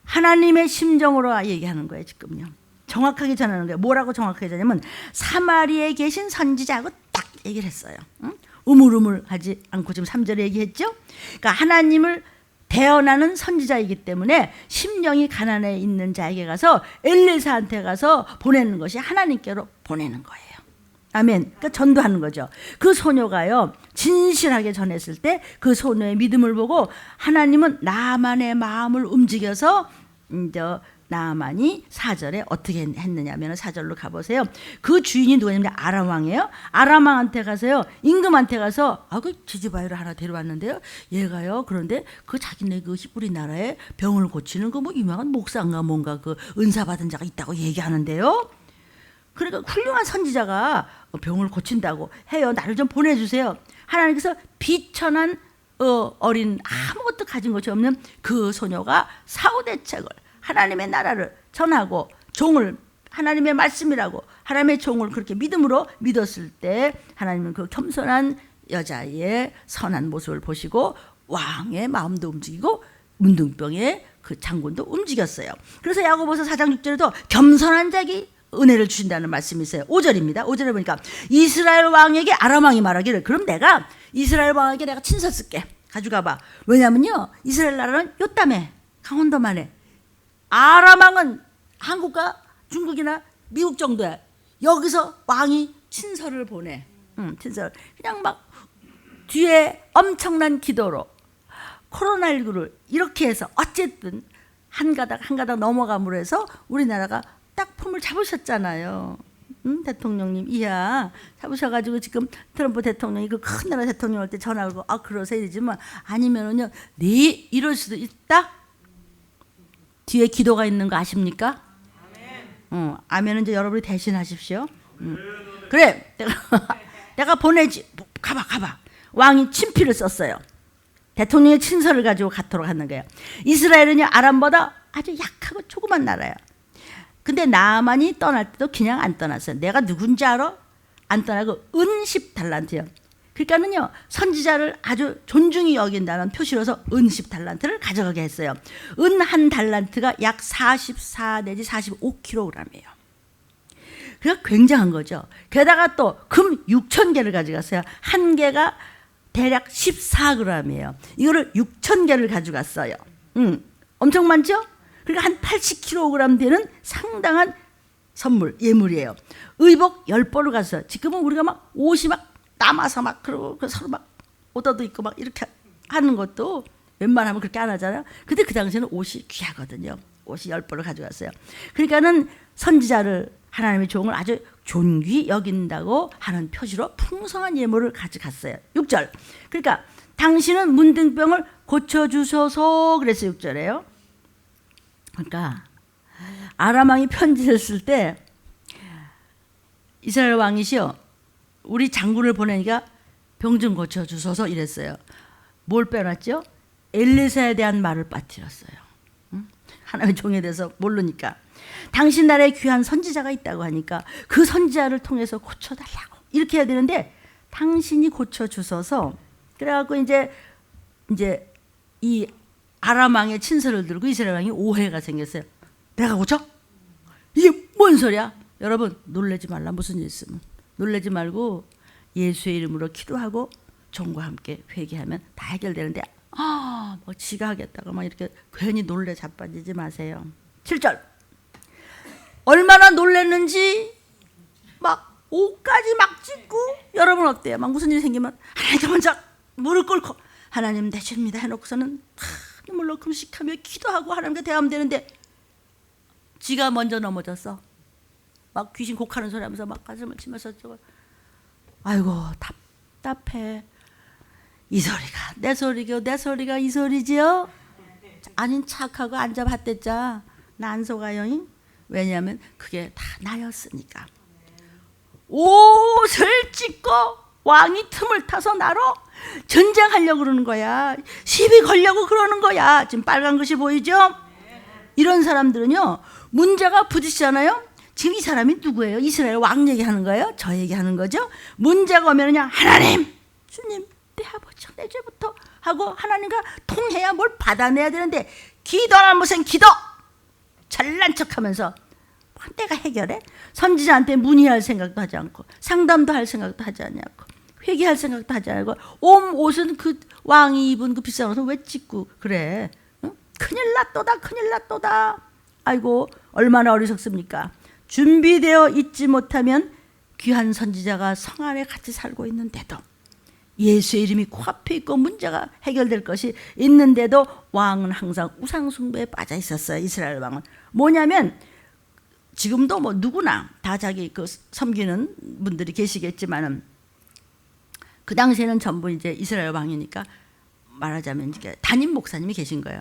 하나님의 심정으로 얘기하는 거예요. 지금요, 정확하게 전하는 거예요. 뭐라고 정확하게 전하냐면, 사마리아에 계신 선지자하고 딱 얘기를 했어요. 우물우물하지 않고 지금 3절에 얘기했죠. 그러니까 하나님을 대언하는 선지자이기 때문에 심령이 가난해 있는 자에게 가서 엘리사한테 가서 보내는 것이 하나님께로 보내는 거예요. 아멘. 그러니까 전도하는 거죠. 그 소녀가요, 진실하게 전했을 때 그 소녀의 믿음을 보고 하나님은 나만의 마음을 움직여서 이제 나만이 4절에 어떻게 했느냐면 4절로 가보세요. 그 주인이 누구냐면 아람 왕이에요. 아람 왕한테 가서요, 임금한테 가서 그 지지바이를 하나 데려왔는데요, 얘가요, 그런데 그 자기네 그 히브리 나라에 병을 고치는 그 뭐 유명한 목사인가 뭔가 그 은사 받은 자가 있다고 얘기하는데요. 그러니까 훌륭한 선지자가 병을 고친다고 해요. 나를 좀 보내주세요. 하나님께서 비천한 어린 아무것도 가진 것이 없는 그 소녀가 사후대책을, 하나님의 나라를 전하고 종을 하나님의 말씀이라고 하나님의 종을 그렇게 믿음으로 믿었을 때 하나님은 그 겸손한 여자의 선한 모습을 보시고 왕의 마음도 움직이고 문둥병의 그 장군도 움직였어요. 그래서 야고보서 4장 6절에도 겸손한 자에게 은혜를 주신다는 말씀이 있어요. 5절입니다. 5절에 보니까 이스라엘 왕에게 아람 왕이 말하기를, 그럼 내가 이스라엘 왕에게 내가 친서 쓸게, 가져가봐. 왜냐면요, 이스라엘 나라는 요땀에 강원도만 해. 아람 왕은 한국과 중국이나 미국 정도야. 여기서 왕이 친서를 보내. 친서를 그냥 막 뒤에 엄청난 기도로 코로나19를 이렇게 해서 어쨌든 한 가닥 한 가닥 넘어감으로 해서 우리나라가 딱 폼을 잡으셨잖아요. 대통령님 이야 잡으셔가지고 지금 트럼프 대통령이 그 큰 나라 대통령 할 때 전화 걸고 그러세요 이러지만 아니면은요 네 이럴 수도 있다. 뒤에 기도가 있는 거 아십니까? 아멘은 이제 여러분이 대신하십시오. 그래 내가 보내지. 가봐. 왕이 친필을 썼어요. 대통령의 친서를 가지고 가도록 하는 거예요. 이스라엘은요 아람보다 아주 약하고 조그만 나라예요. 근데 나만이 떠날 때도 그냥 안 떠났어요. 내가 누군지 알아? 안 떠나고 은 10달란트요. 그러니까는요 선지자를 아주 존중히 여긴다는 표시로서 은 10달란트를 가져가게 했어요. 은 한 달란트가 약 44 내지 45kg이에요. 그러니까 굉장한 거죠. 게다가 또 금 6,000개를 가져갔어요. 한 개가 대략 14g이에요. 이거를 6,000개를 가져갔어요. 엄청 많죠? 그러니까 한 80kg 되는 상당한 선물, 예물이에요. 의복 10벌을 갔어요. 지금은 우리가 막 옷이 막 남아서 막 그러고 서로 막 옷도 입고 막 이렇게 하는 것도 웬만하면 그렇게 안 하잖아요. 근데 그 당시에는 옷이 귀하거든요. 옷이 10벌을 가져갔어요. 그러니까는 선지자를 하나님의 종을 아주 존귀 여긴다고 하는 표시로 풍성한 예물을 가져갔어요. 6절. 그러니까 당신은 문둥병을 고쳐주소서 그랬어요. 6절에요. 그러니까 아람 왕이 편지를 쓸 때 이스라엘 왕이시여 우리 장군을 보내니까 병 좀 고쳐주소서 이랬어요. 뭘 빼놨죠? 엘리사에 대한 말을 빠뜨렸어요. 하나님의 종에 대해서 모르니까. 당신 나라에 귀한 선지자가 있다고 하니까 그 선지자를 통해서 고쳐달라고 이렇게 해야 되는데 당신이 고쳐주소서. 그래갖고 이제 이 아람 왕의 친서를 들고 이스라엘 왕이 오해가 생겼어요. 내가 고쳐? 이게 뭔 소리야? 여러분 놀라지 말라. 무슨 일 있으면 놀라지 말고 예수의 이름으로 기도하고 종과 함께 회개하면 다 해결되는데 뭐 지가 하겠다고 막 이렇게 괜히 놀래 자빠지지 마세요. 7절. 얼마나 놀랐는지 막 옷까지 막 찢고. 여러분 어때요? 막 무슨 일이 생기면 하나님께 먼저 무릎 꿇고 하나님 대신입니다 해놓고서는 하나님을 금식하며 기도하고 하나님께 대하면 되는데 지가 먼저 넘어졌어. 막 귀신 곡하는 소리 하면서 막 가슴을 치면서 아이고 답답해. 이 소리가 내 소리고 내 소리가 이 소리지요? 아닌 척하고 앉아봤댔자 나 안 속아요. 왜냐하면 그게 다 나였으니까. 옷을 찢고 왕이 틈을 타서 나로 전쟁하려고 그러는 거야. 시비 걸려고 그러는 거야. 지금 빨간 것이 보이죠? 이런 사람들은요 문제가 부딪히잖아요. 지금 이 사람이 누구예요? 이스라엘 왕 얘기하는 거예요? 저 얘기하는 거죠? 문제가 오면은요 하나님 주님 내 아버지 내 죄부터 하고 하나님과 통해야 뭘 받아내야 되는데 기도하면 무슨 기도 잘난 척하면서 내가 해결해? 선지자한테 문의할 생각도 하지 않고 상담도 할 생각도 하지 않고 회개할 생각도 하지 않고 온 옷은 그 왕이 입은 그 비싼 옷은 왜 찢고 그래? 응? 큰일 났도다. 아이고 얼마나 어리석습니까? 준비되어 있지 못하면 귀한 선지자가 성 안에 같이 살고 있는데도 예수의 이름이 코앞에 있고 문제가 해결될 것이 있는데도 왕은 항상 우상 숭배에 빠져 있었어요. 이스라엘 왕은 뭐냐면 지금도 뭐 누구나 다 자기 그 섬기는 분들이 계시겠지만은 그 당시에는 전부 이제 이스라엘 왕이니까 말하자면 이제 담임 목사님이 계신 거예요.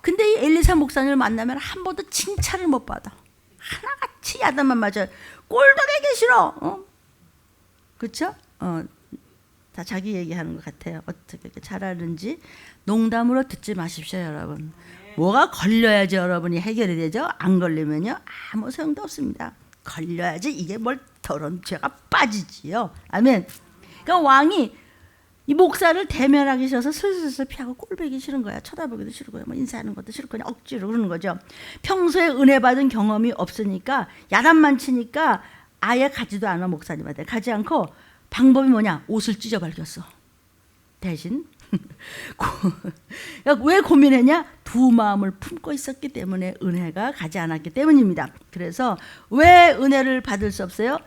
근데 이 엘리사 목사님을 만나면 한 번도 칭찬을 못 받아. 하나같이 야단만 맞아요. 꼴도 되기 싫어. 그렇죠? 다 자기 얘기하는 것 같아요. 어떻게 이렇게 잘하는지. 농담으로 듣지 마십시오, 여러분. 뭐가 걸려야지 여러분이 해결이 되죠. 안 걸리면요 아무 소용도 없습니다. 걸려야지 이게 뭘 더러운 죄가 빠지지요. 아멘. 그러니까 왕이 이 목사를 대면하기 싫어서 슬슬 피하고 꼴보기 싫은 거야. 쳐다보기도 싫고요. 뭐 인사하는 것도 싫고 그냥 억지로 그러는 거죠. 평소에 은혜 받은 경험이 없으니까 야단만 치니까 아예 가지도 않아. 목사님한테 가지 않고 방법이 뭐냐? 옷을 찢어 밝혔어. 대신 왜 고민했냐? 두 마음을 품고 있었기 때문에 은혜가 가지 않았기 때문입니다. 그래서 왜 은혜를 받을 수 없어요?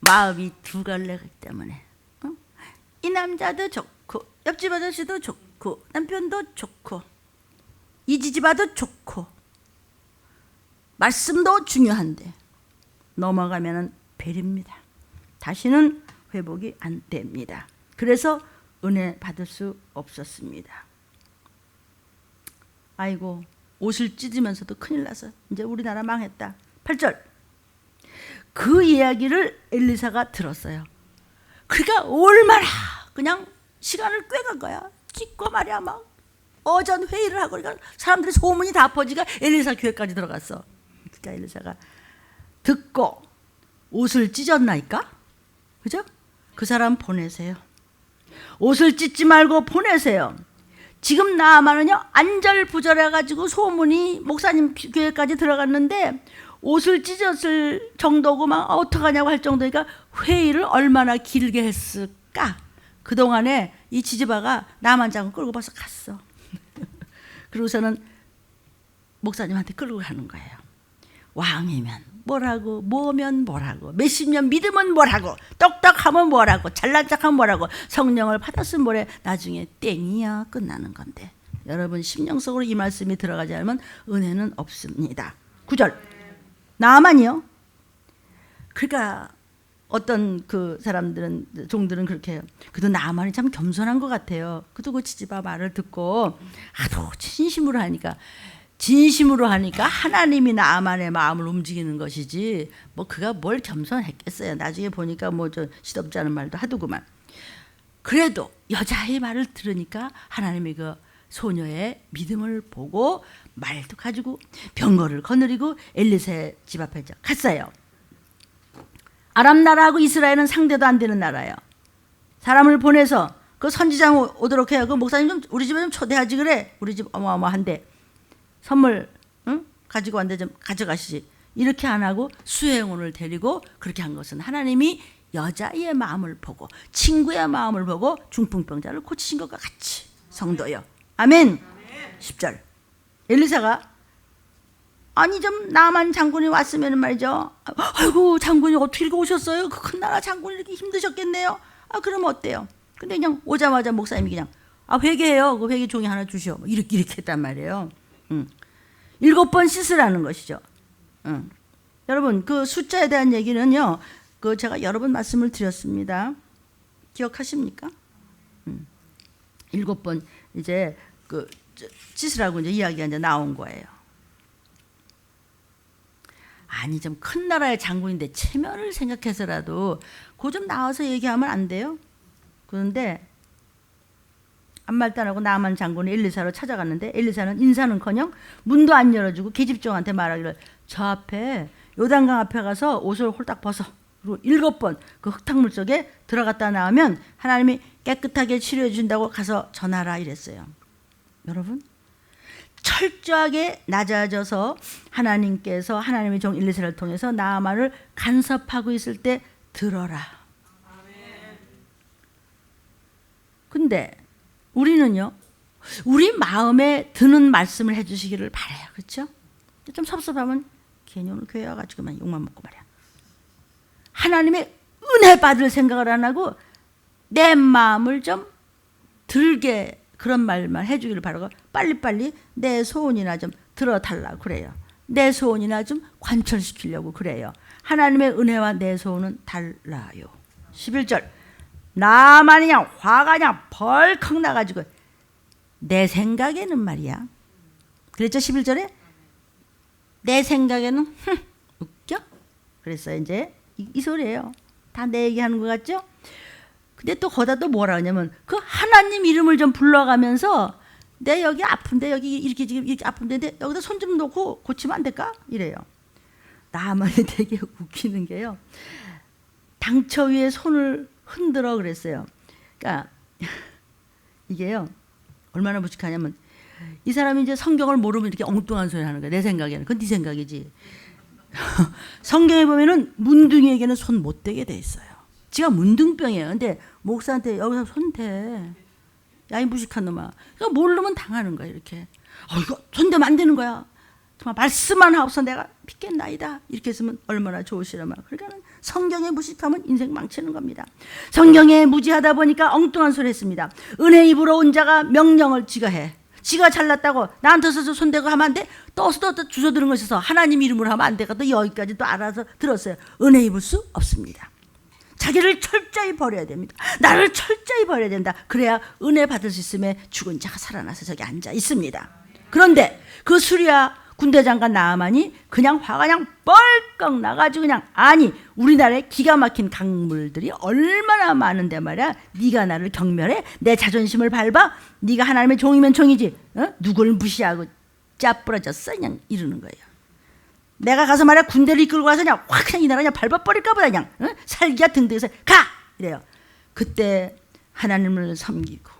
마음이 두 갈래기 때문에 이 남자도 좋고 옆집 아저씨도 좋고 남편도 좋고 이 지지봐도 좋고 말씀도 중요한데 넘어가면은 베립니다. 다시는 회복이 안 됩니다. 그래서 은혜 받을 수 없었습니다. 아이고 옷을 찢으면서도 큰일 나서 이제 우리나라 망했다. 8절 그 이야기를 엘리사가 들었어요. 그러니까 얼마나 그냥 시간을 꿰간 거야. 찢고 말이야 막 어전 회의를 하고 그러니까 사람들의 소문이 다 퍼지가 엘리사 교회까지 들어갔어. 그러니까 엘리사가 듣고 옷을 찢었나이까? 그죠? 그 사람 보내세요. 옷을 찢지 말고 보내세요. 지금 나아만은요 안절부절해가지고 소문이 목사님 교회까지 들어갔는데 옷을 찢었을 정도고 막 어떡하냐고 할 정도니까 회의를 얼마나 길게 했을까? 그동안에 이 지지바가 나만 장군 끌고 벌써 갔어. 그러고서는 목사님한테 끌고 가는 거예요. 왕이면 뭐라고, 뭐면 뭐라고, 몇십 년 믿으면 뭐라고, 똑똑하면 뭐라고, 잘난 척하면 뭐라고, 성령을 받았으면 뭐래. 나중에 땡이야 끝나는 건데 여러분 심령 속으로 이 말씀이 들어가지 않으면 은혜는 없습니다. 9절 나만이요. 그러니까 어떤 그 사람들은 종들은 그렇게 해요. 그래도 나만이 참 겸손한 것 같아요. 그도 그 지지바 말을 듣고 아주 진심으로 하니까 하나님이 나만의 마음을 움직이는 것이지 뭐 그가 뭘 겸손했겠어요. 나중에 보니까 뭐 저 시덥지 않은 말도 하더구만. 그래도 여자의 말을 들으니까 하나님이 그 소녀의 믿음을 보고 말도 가지고 병거를 거느리고 엘리사의 집 앞에 갔어요. 아람 나라하고 이스라엘은 상대도 안 되는 나라예요. 사람을 보내서 그 선지장 오도록 해요. 그 목사님 좀 우리 집에 좀 초대하지 그래. 우리 집 어마어마한데 선물 가지고 왔는데 좀 가져가시지. 이렇게 안 하고 수행원을 데리고 그렇게 한 것은 하나님이 여자의 마음을 보고 친구의 마음을 보고 중풍병자를 고치신 것과 같이 성도요. 아멘. 10절 엘리사가 아니 좀 나만 장군이 왔으면 말이죠. 아이고 장군이 어떻게 이렇게 오셨어요? 그 큰 나라 장군이 이렇게 힘드셨겠네요. 아 그럼 어때요? 근데 그냥 오자마자 목사님이 그냥 회개해요. 그 회개 종이 하나 주시오. 이렇게 했단 말이에요. 7번 씻으라는 것이죠. 여러분 그 숫자에 대한 얘기는요. 그 제가 여러 번 말씀을 드렸습니다. 기억하십니까? 7번 이제 그 씻으라고 이제 이야기가 이제 나온 거예요. 아니 좀 큰 나라의 장군인데 체면을 생각해서라도 그거 좀 나와서 얘기하면 안 돼요? 그런데 아무 말도 안 하고 나만 장군이 엘리사로 찾아갔는데 엘리사는 인사는커녕 문도 안 열어주고 계집종한테 말하기를 저 앞에 요단강 앞에 가서 옷을 홀딱 벗어. 그리고 7번 그 흙탕물 속에 들어갔다 나오면 하나님이 깨끗하게 치료해 준다고 가서 전하라 이랬어요. 여러분 철저하게 낮아져서 하나님께서 하나님의 종 엘리사를 통해서 나아만을 간섭하고 있을 때 들어라. 근데 우리는요 우리 마음에 드는 말씀을 해주시기를 바라요. 그렇죠? 좀 섭섭하면 괜히 오늘 교회 와가지고만 욕만 먹고 말이야. 하나님의 은혜 받을 생각을 안 하고 내 마음을 좀 들게 그런 말만 해주기를 바라고 빨리빨리 내 소원이나 좀 들어달라고 그래요. 내 소원이나 좀 관철시키려고 그래요. 하나님의 은혜와 내 소원은 달라요. 11절 나만이 그냥 화가 그냥 벌컥 나가지고 내 생각에는 말이야. 그랬죠 11절에? 내 생각에는 웃겨? 그래서 이제 이 소리예요. 다 내 얘기하는 것 같죠? 근데 또 거기다 또 뭐라 하냐면 그 하나님 이름을 좀 불러가면서 내 여기 아픈데 여기 이렇게 지금 이렇게 아픈데 여기다 손 좀 놓고 고치면 안 될까? 이래요. 나만이 되게 웃기는 게요. 당처 위에 손을 흔들어 그랬어요. 그러니까 이게요. 얼마나 무식하냐면 이 사람이 이제 성경을 모르면 이렇게 엉뚱한 소리 하는 거야. 내 생각에는. 그건 네 생각이지. 성경에 보면은 문둥이에게는 손 못 대게 돼 있어요. 지가 문둥병이에요. 근데 목사한테 여기서 손 대. 야, 이 무식한 놈아. 그러니까 모르면 당하는 거야, 이렇게. 이거 손 대면 안 되는 거야. 정말 말씀만 하고서 내가 믿겠나이다. 이렇게 했으면 얼마나 좋으시려면. 그러니까 성경에 무식하면 인생 망치는 겁니다. 성경에 무지하다 보니까 엉뚱한 소리 했습니다. 은혜 입으로 온 자가 명령을 지가 해. 지가 잘났다고 나한테 서서 손대고 하면 안 돼? 또 주워 들은 것에서 하나님 이름으로 하면 안 돼가 또 여기까지 또 알아서 들었어요. 은혜 입을 수 없습니다. 자기를 철저히 버려야 됩니다. 나를 철저히 버려야 된다. 그래야 은혜 받을 수 있음에 죽은 자가 살아나서 저기 앉아 있습니다. 그런데 그 수리아 군대 장관 나아만이 그냥 화가 그냥 뻘꺽 나가지고 그냥 아니 우리나라에 기가 막힌 강물들이 얼마나 많은데 말이야. 네가 나를 경멸해? 내 자존심을 밟아? 네가 하나님의 종이면 종이지. 누구를 무시하고 짜부러졌어? 그냥 이러는 거예요. 내가 가서 말이야 군대를 이끌고 가서 그냥 확 그냥 이 나라 그냥 밟아버릴까 보다 그냥 살기가 등등해서 가! 이래요. 그때 하나님을 섬기고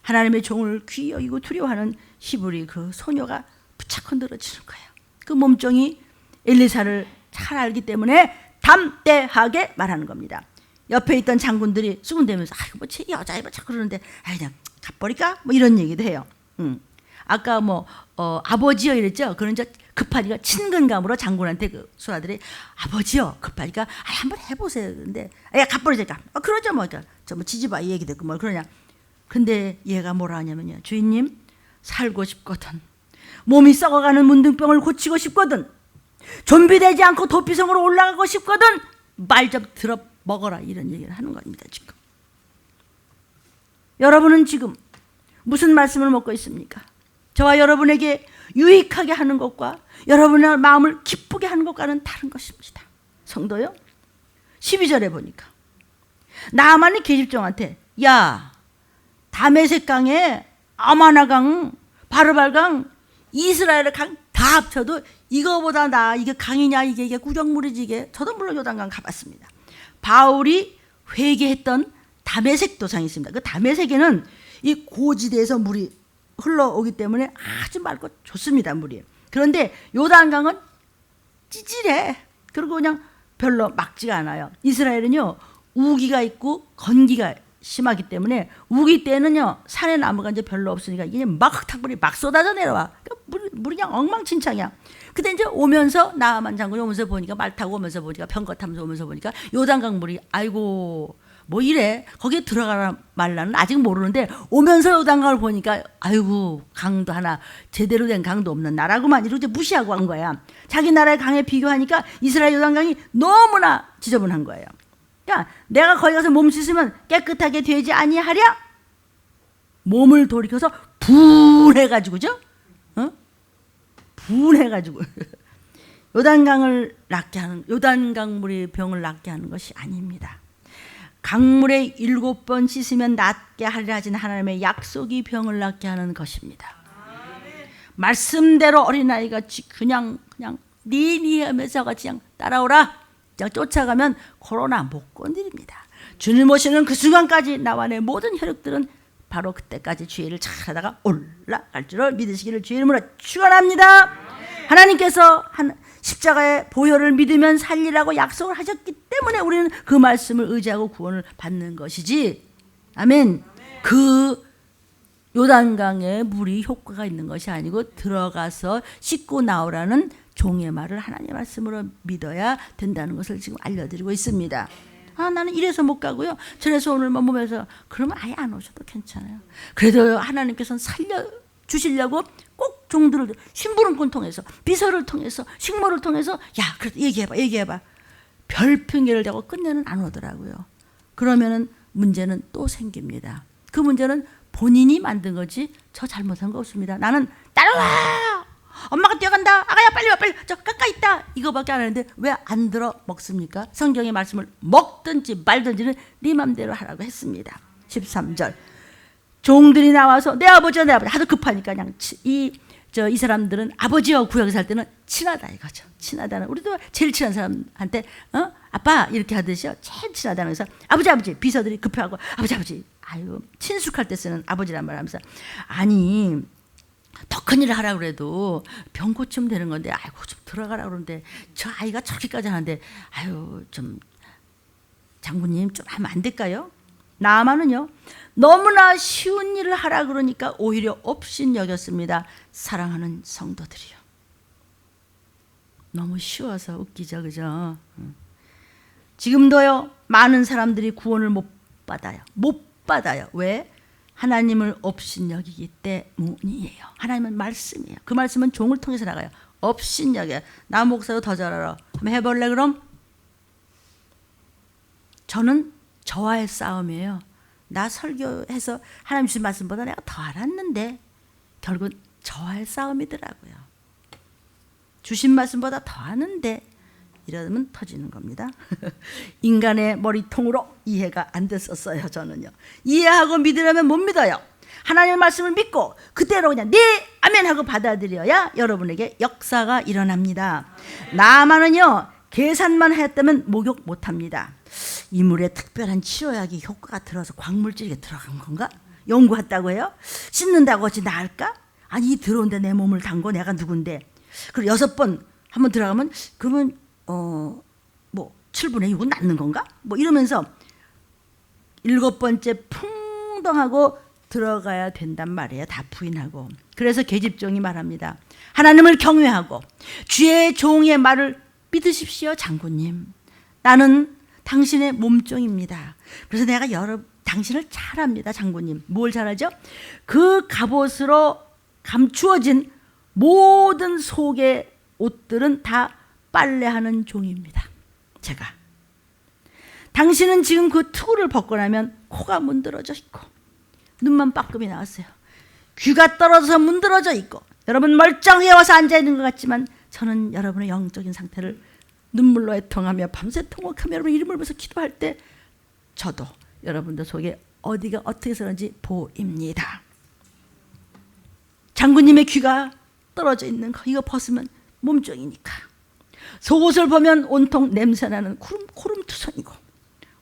하나님의 종을 귀히 여기고 두려워하는 히브리 그 소녀가 부착 늘어지는 거예요. 그 몸종이 엘리사를 잘 알기 때문에 담대하게 말하는 겁니다. 옆에 있던 장군들이 수군대면서 아이고 뭐 제 여자애 뭐 자꾸 그러는데 아이 그냥 가버릴까? 뭐 이런 얘기도 해요. 아까 뭐 아버지요 이랬죠. 그런 저 급하니까 친근감으로 장군한테 그 소라들이 아버지요 급하니까 한번 해보세요. 근데 야 가버리니까 그러죠 뭐 저 뭐 지지바 얘기 듣고 뭐 그러냐. 근데 얘가 뭐라 하냐면요. 주인님 살고 싶거든. 몸이 썩어가는 문둥병을 고치고 싶거든. 좀비 되지 않고 도피성으로 올라가고 싶거든. 말 좀 들어 먹어라 이런 얘기를 하는 겁니다. 지금 여러분은 지금 무슨 말씀을 먹고 있습니까? 저와 여러분에게 유익하게 하는 것과 여러분의 마음을 기쁘게 하는 것과는 다른 것입니다. 성도요 12절에 보니까 나아만이 계집종한테 야 다메섹강에 아마나강 바르발강 이스라엘의 강 다 합쳐도 이거보다 나 이게 강이냐 이게 구정물이지 이게 저도 물론 요단강 가봤습니다. 바울이 회개했던 다메섹 도상이 있습니다. 그 다메섹에는 이 고지대에서 물이 흘러오기 때문에 아주 맑고 좋습니다. 물이. 그런데 요단강은 찌질해. 그리고 그냥 별로 막지가 않아요. 이스라엘은요 우기가 있고 건기가 심하기 때문에 우기 때는요 산에 나무가 이제 별로 없으니까 이게 막 흙탕물이 막 쏟아져 내려와. 그러니까 물이 그냥 엉망진창이야. 근데 이제 오면서 나아만 장군이 오면서 보니까 말 타고 오면서 보니까 병거 타면서 오면서 보니까 요단강 물이 아이고 뭐 이래 거기에 들어가라 말라는 아직 모르는데 오면서 요단강을 보니까 아이고 강도 하나 제대로 된 강도 없는 나라구만 이러고 무시하고 한 거야. 자기 나라의 강에 비교하니까 이스라엘 요단강이 너무나 지저분한 거예요. 야, 내가 거기 가서 몸 씻으면 깨끗하게 되지 아니하랴? 몸을 돌이켜서 분해가지고죠? 분해가지고 요단강을 낫게 하는 요단강물이 병을 낫게 하는 것이 아닙니다. 강물에 7번 씻으면 낫게 하리라 하신 하나님의 약속이 병을 낫게 하는 것입니다. 말씀대로 어린아이가 그냥 니니하면서 그냥 따라오라. 그냥 쫓아가면 코로나 못 건드립니다. 주님 오시는 그 순간까지 나와 내 모든 혈육들은 바로 그때까지 주의를 잘하다가 올라갈 줄을 믿으시기를 주의 이름으로 축원합니다. 하나님께서 십자가의 보혈을 믿으면 살리라고 약속을 하셨기 때문에 우리는 그 말씀을 의지하고 구원을 받는 것이지. 아멘. 그 요단강에 물이 효과가 있는 것이 아니고 들어가서 씻고 나오라는 종의 말을 하나님의 말씀으로 믿어야 된다는 것을 지금 알려드리고 있습니다. 나는 이래서 못 가고요. 저래서 오늘만 몸에서 그러면 아예 안 오셔도 괜찮아요. 그래도 하나님께서는 살려주시려고 꼭 종들을 심부름꾼 통해서 비서를 통해서 식모를 통해서 야 그래도 얘기해봐 별 핑계를 대고 끝내는 안 오더라고요. 그러면은 문제는 또 생깁니다. 그 문제는 본인이 만든 거지 저 잘못한 거 없습니다. 나는 따라와 엄마가 뛰어간다 아가야 빨리 와 빨리 저 가까이 있다 이거밖에 안 하는데 왜 안 들어 먹습니까? 성경의 말씀을 먹든지 말든지는 네 맘대로 하라고 했습니다. 13절 종들이 나와서 내 아버지야 하도 급하니까 그냥 이 사람들은 아버지와 구역에 살 때는 친하다 이거죠. 친하다는 우리도 제일 친한 사람한테 아빠 이렇게 하듯이요 제일 친하다는 그래서 아버지 비서들이 급해하고 아버지 아유 친숙할 때 쓰는 아버지란 말 하면서 아니 더 큰 일을 하라고 그래도 병 고치면 되는 건데 아이고 좀 들어가라고 그러는데 저 아이가 저렇게까지 하는데 아유 좀 장군님 좀 하면 안 될까요? 나아만은요 너무나 쉬운 일을 하라 그러니까 오히려 업신 여겼습니다. 사랑하는 성도들이요 너무 쉬워서 웃기죠, 그죠? 지금도요, 많은 사람들이 구원을 못 받아요. 못 받아요. 왜? 하나님을 업신여기기 때문이에요. 하나님은 말씀이에요. 그 말씀은 종을 통해서 나가요. 업신여겨요. 나 목사도 더 잘 알아. 한번 해볼래 그럼? 저는 저와의 싸움이에요. 나 설교해서 하나님 주신 말씀보다 내가 더 알았는데 결국 저와의 싸움이더라고요. 주신 말씀보다 더 아는데 이러면 터지는 겁니다. 인간의 머리통으로 이해가 안 됐었어요. 저는요. 이해하고 믿으려면 못 믿어요. 하나님의 말씀을 믿고 그대로 그냥 네 아멘 하고 받아들여야 여러분에게 역사가 일어납니다. 나만은요 계산만 했다면 목욕 못합니다. 이 물에 특별한 치료약이 효과가 들어서 광물질이 들어간 건가? 연구했다고 해요? 씻는다고 어찌 나을까? 아니 이 더러운데 내 몸을 담고 내가 누군데. 그리고 6번 한번 들어가면 그러면 뭐 7분의 6은 낫는 건가? 뭐 이러면서 7번째 풍덩하고 들어가야 된단 말이에요. 다 부인하고. 그래서 계집종이 말합니다. 하나님을 경외하고 주의 종의 말을 믿으십시오. 장군님, 나는 당신의 몸종입니다. 그래서 내가 당신을 잘 압니다. 장군님. 뭘 잘하죠? 그 갑옷으로 감추어진 모든 속의 옷들은 다 빨래하는 종입니다. 제가. 당신은 지금 그 투구를 벗고 나면 코가 문드러져 있고 눈만 빠끔이 나왔어요. 귀가 떨어져서 문드러져 있고 여러분 멀쩡해 와서 앉아있는 것 같지만 저는 여러분의 영적인 상태를 눈물로 애통하며 밤새 통곡하며 여러분 이름을 부르면서 기도할 때 저도 여러분들 속에 어디가 어떻게 서는지 보입니다. 장군님의 귀가 떨어져 있는 거 이거 벗으면 몸종이니까. 속옷을 보면 온통 냄새나는 코름투성이고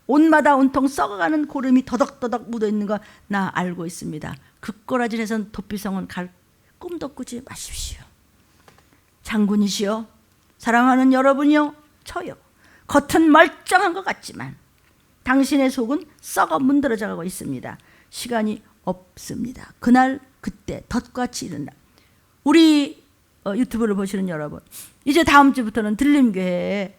옷마다 온통 썩어가는 고름이 더덕더덕 묻어있는 거 나 알고 있습니다. 그 꼬라지에선 도피성은 갈 꿈도 꾸지 마십시오. 장군이시여, 사랑하는 여러분이요, 저요, 겉은 멀쩡한 것 같지만 당신의 속은 썩어 문드러져 가고 있습니다. 시간이 없습니다. 그날 그때 덫같이 이른 날. 우리 유튜브를 보시는 여러분, 이제 다음 주부터는 들림교회에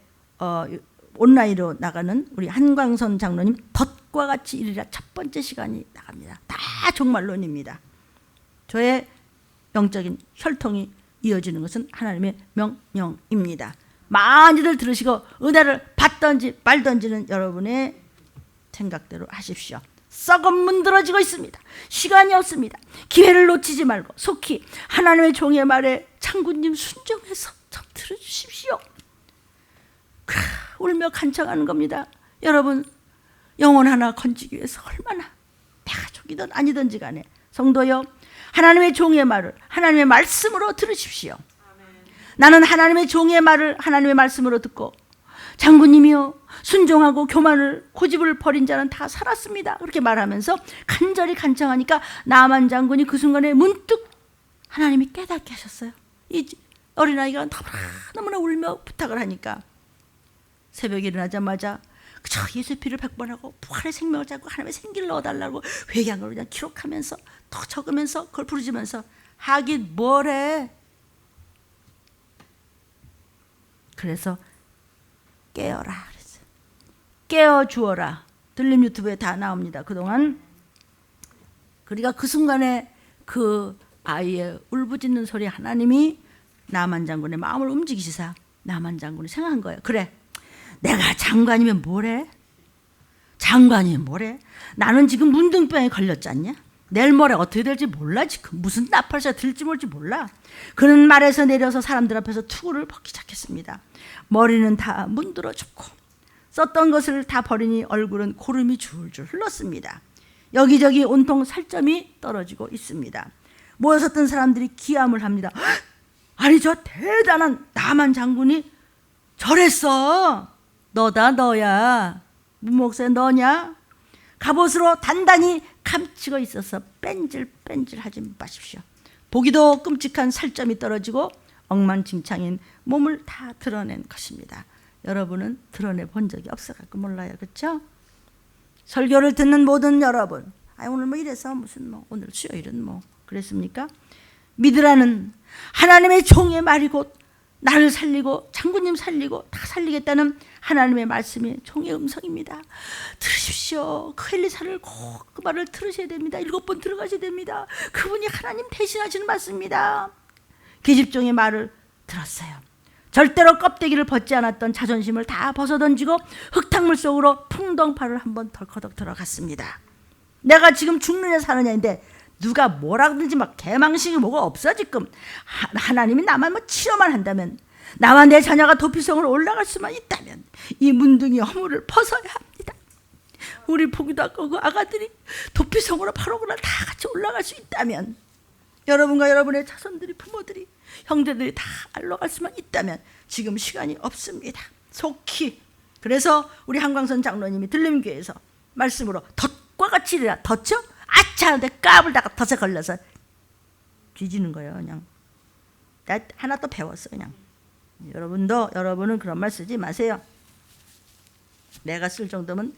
온라인으로 나가는 우리 한광선 장로님 덫과 같이 이르라 첫 번째 시간이 나갑니다. 다 종말론입니다. 저의 영적인 혈통이 이어지는 것은 하나님의 명령입니다. 많이들 들으시고 은혜를 받든지 말든지는 여러분의 생각대로 하십시오. 썩어 문드러지고 있습니다. 시간이 없습니다. 기회를 놓치지 말고 속히 하나님의 종의 말에 장군님 순종해서 좀 들어주십시오. 울며 간청하는 겁니다. 여러분 영혼 하나 건지기 위해서 얼마나 가족이든 아니든지 간에 성도여, 하나님의 종의 말을 하나님의 말씀으로 들으십시오. 나는 하나님의 종의 말을 하나님의 말씀으로 듣고 장군님이요 순종하고 교만을 고집을 버린 자는 다 살았습니다. 그렇게 말하면서 간절히 간청하니까 나만 장군이 그 순간에 문득 하나님이 깨닫게 하셨어요. 이 어린아이가 너무나 울며 부탁을 하니까 새벽에 일어나자마자 그저 예수의 피를 100번하고 부활의 생명을 잡고 하나님의 생기를 넣어달라고 회개한 걸 그냥 기록하면서 더 적으면서 그걸 부르지면서 하긴 뭐래. 그래서 깨어라 그랬어요. 깨어주어라. 들림 유튜브에 다 나옵니다. 그동안 그러니까 그 순간에 그 아이의 울부짖는 소리 하나님이 나만 장군의 마음을 움직이시사 나만 장군이 생각한 거예요. 그래, 내가 장관이면 뭐래? 장관이면 뭐래? 나는 지금 문둥병에 걸렸지 않냐? 내일 모레 어떻게 될지 몰라. 지금 무슨 나팔샷 들지 몰지 몰라. 그는 말에서 내려서 사람들 앞에서 투구를 벗기 시작했습니다. 머리는 다 문드러 죽고 썼던 것을 다 버리니 얼굴은 고름이 줄줄 흘렀습니다. 여기저기 온통 살점이 떨어지고 있습니다. 모여 섰던 사람들이 기함을 합니다. 아니 저 대단한 나만 장군이 저랬어. 너다 너야. 문목사님 너냐? 갑옷으로 단단히 감추고 있어서 뺀질뺀질 하지 마십시오. 보기도 끔찍한 살점이 떨어지고 엉망진창인 몸을 다 드러낸 것입니다. 여러분은 드러내 본 적이 없어갖고 몰라요. 그렇죠? 설교를 듣는 모든 여러분, 오늘 뭐 이래서 무슨 뭐 오늘 수요일은 뭐 그랬습니까? 믿으라는 하나님의 종의 말이 곧 나를 살리고 장군님 살리고 다 살리겠다는 하나님의 말씀이 종의 음성입니다. 들으십시오. 그 엘리사를 꼭 그 말을 들으셔야 됩니다. 7번 들어가셔야 됩니다. 그분이 하나님 대신하시는 말씀입니다. 계집종의 말을 들었어요. 절대로 껍데기를 벗지 않았던 자존심을 다 벗어던지고 흙탕물 속으로 풍덩파를 한번 덜커덕 들어갔습니다. 내가 지금 죽느냐 사느냐인데 누가 뭐라든지 막 개망신이 뭐가 없어. 지금 하나님이 나만 뭐 치료만 한다면, 나와 내 자녀가 도피성을 올라갈 수만 있다면 이 문둥이 허물을 벗어야 합니다. 우리 보기도 아까 그 아가들이 도피성으로 바로 그날 다 같이 올라갈 수 있다면, 여러분과 여러분의 자손들이, 부모들이, 형제들이 다 올라갈 수만 있다면 지금 시간이 없습니다. 속히. 그래서 우리 한광선 장로님이 들림교회에서 말씀으로 덫과 같이 이래라. 덫이요? 아차 하는데 까불다가 덫에 걸려서 뒤지는 거예요. 그냥 나 하나 또 배웠어. 그냥 여러분은 그런 말 쓰지 마세요. 내가 쓸 정도면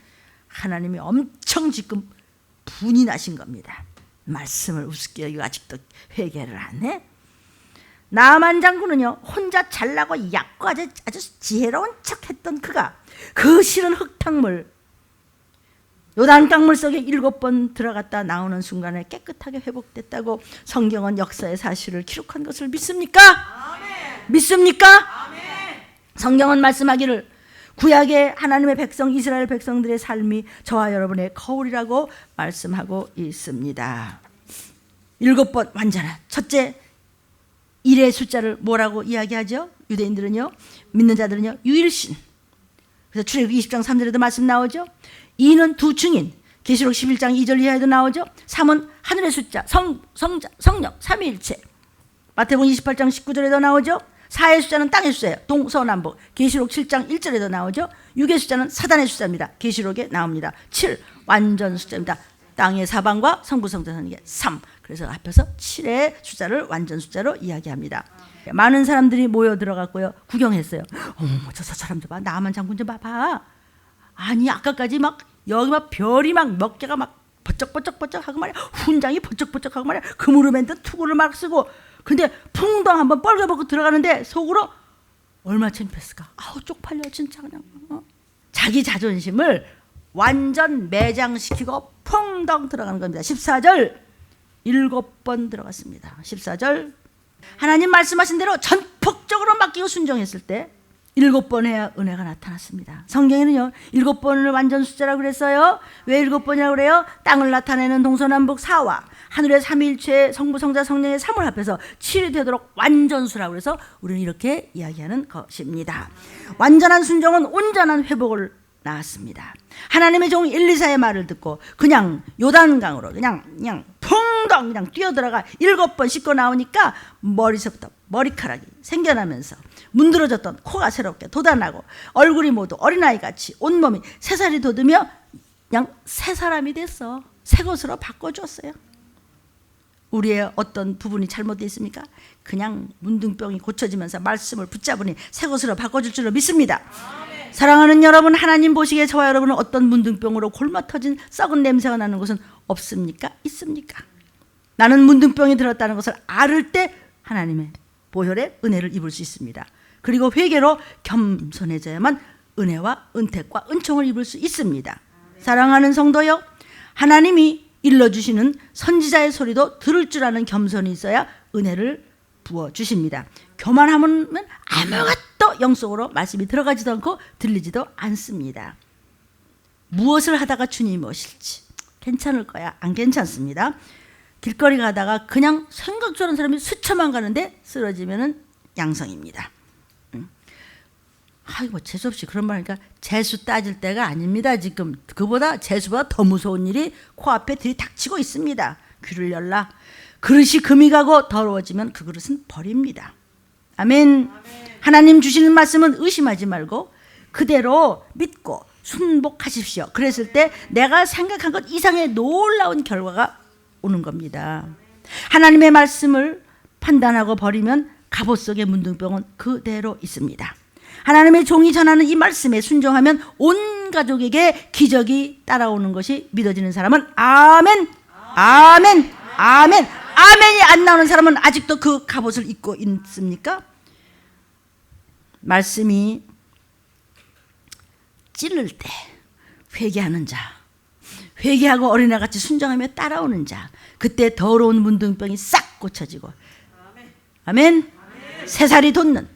하나님이 엄청 지금 분이 나신 겁니다. 말씀을 우습게 여기고 아직도 회개를 안 해? 나만 장군은요, 혼자 잘나고 약고 아주 지혜로운 척했던 그가 그 싫은 흙탕물 요단 강물 속에 7번 들어갔다 나오는 순간에 깨끗하게 회복됐다고 성경은 역사의 사실을 기록한 것을 믿습니까? 아멘. 믿습니까? 아멘. 성경은 말씀하기를 구약의 하나님의 백성 이스라엘 백성들의 삶이 저와 여러분의 거울이라고 말씀하고 있습니다. 7번 완전한. 첫째, 일의 숫자를 뭐라고 이야기하죠? 유대인들은요, 믿는 자들은요, 유일신. 그래서 출애굽기 20장 3절에도 말씀 나오죠. 2는 두 증인, 계시록 11장 2절 이하에도 나오죠. 3은 하늘의 숫자, 성자, 성령, 삼위일체. 마태복음 28장 19절에도 나오죠. 4의 숫자는 땅의 숫자예요. 동서남북. 계시록 7장 1절에도 나오죠. 6의 숫자는 사단의 숫자입니다. 계시록에 나옵니다. 7 완전 숫자입니다. 땅의 사방과 성부 성자는 이게 3. 그래서 앞에서 7의 숫자를 완전 숫자로 이야기합니다. 많은 사람들이 모여 들어갔고요. 구경했어요. 어머, 저 사람들 봐. 나만 장군 좀 봐봐. 아니 아까까지 막 여기 막 별이 막 몇 개가 막 버쩍버쩍하고 말이야. 훈장이 버쩍버쩍하고 말이야. 금으로 만든 투구를 막 쓰고. 근데 풍덩 한번 뻘개벗고 들어가는데 속으로 얼마 창피했을까. 아우 쪽팔려 진짜 그냥. 자기 자존심을 완전 매장시키고 풍덩 들어가는 겁니다. 14절 7번 들어갔습니다. 14절 하나님 말씀하신 대로 전폭적으로 맡기고 순종했을 때 7번 해야 은혜가 나타났습니다. 성경에는요 7번을 완전 숫자라고 그랬어요. 왜 7번이라고 그래요? 땅을 나타내는 동서남북 4와 하늘의 삼위일체 성부 성자 성령의 3을 합해서 7이 되도록 완전수라고 해서 우리는 이렇게 이야기하는 것입니다. 완전한 순종은 온전한 회복을 낳았습니다. 하나님의 종 엘리사의 말을 듣고 그냥 요단강으로 그냥 풍덩 그냥 뛰어들어가 7번 씻고 나오니까 머리서부터 머리카락이 생겨나면서 문드러졌던 코가 새롭게 돋아나고 얼굴이 모두 어린아이같이 온몸이 새살이 돋으며 그냥 새 사람이 됐어. 새 것으로 바꿔줬어요. 우리의 어떤 부분이 잘못되어 있습니까? 그냥 문둥병이 고쳐지면서 말씀을 붙잡으니 새 것으로 바꿔줄 줄로 믿습니다. 아멘. 사랑하는 여러분, 하나님 보시기에 저와 여러분은 어떤 문둥병으로 골마 터진 썩은 냄새가 나는 것은 없습니까? 있습니까? 나는 문둥병이 들었다는 것을 알을 때 하나님의 보혈의 은혜를 입을 수 있습니다. 그리고 회개로 겸손해져야만 은혜와 은택과 은총을 입을 수 있습니다. 사랑하는 성도여, 하나님이 일러주시는 선지자의 소리도 들을 줄 아는 겸손이 있어야 은혜를 부어주십니다. 교만하면 아무것도 영속으로 말씀이 들어가지도 않고 들리지도 않습니다. 무엇을 하다가 주님이 오실지 괜찮을 거야? 안 괜찮습니다. 길거리 가다가 그냥 생각도 않은 사람이 스쳐만 가는데 쓰러지면 양성입니다. 아이고 재수없이 그런 말 하니까 재수 따질 때가 아닙니다. 지금 그보다 재수보다 더 무서운 일이 코앞에 들이닥치고 있습니다. 귀를 열라. 그릇이 금이 가고 더러워지면 그 그릇은 버립니다. 아멘. 하나님 주시는 말씀은 의심하지 말고 그대로 믿고 순복하십시오. 그랬을 때 내가 생각한 것 이상의 놀라운 결과가 오는 겁니다. 하나님의 말씀을 판단하고 버리면 갑옷 속의 문둥병은 그대로 있습니다. 하나님의 종이 전하는 이 말씀에 순종하면 온 가족에게 기적이 따라오는 것이 믿어지는 사람은 아멘, 아멘, 아멘, 아멘이 안 나오는 사람은 아직도 그 갑옷을 입고 있습니까? 말씀이 찔를 때 회개하는 자, 회개하고 어린아이같이 순종하며 따라오는 자, 그때 더러운 문둥병이 싹 고쳐지고, 아멘. 새 살이 돋는,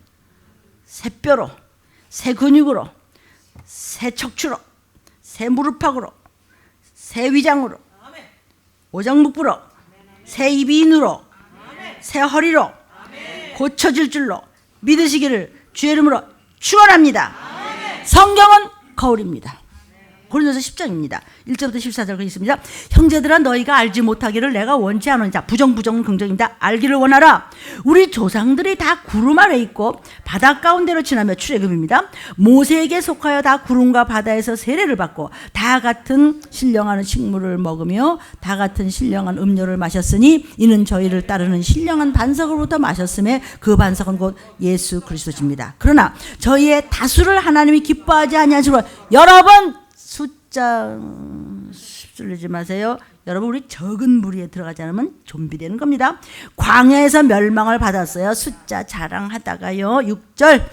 새 뼈로, 새 근육으로, 새 척추로, 새 무릎팍으로, 새 위장으로, 오장육부로, 새 입인으로, 새 허리로 고쳐질 줄로 믿으시기를 주의 이름으로 축원합니다. 성경은 거울입니다. 고린도서 10장입니다. 1절부터 14절 그렇게 있습니다. 형제들아 너희가 알지 못하기를 내가 원치 않은 자, 부정은 긍정입니다. 알기를 원하라. 우리 조상들이 다 구름 아래 있고 바다 가운데로 지나며 출애굽입니다. 모세에게 속하여 다 구름과 바다에서 세례를 받고 다 같은 신령한 식물을 먹으며 다 같은 신령한 음료를 마셨으니 이는 저희를 따르는 신령한 반석으로부터 마셨음에 그 반석은 곧 예수 그리스도입니다. 그러나 저희의 다수를 하나님이 기뻐하지 아니하시고 여러분 숫자 쓰지 마세요. 여러분 우리 적은 무리에 들어가지 않으면 좀비 되는 겁니다. 광야에서 멸망을 받았어요. 숫자 자랑하다가요. 6절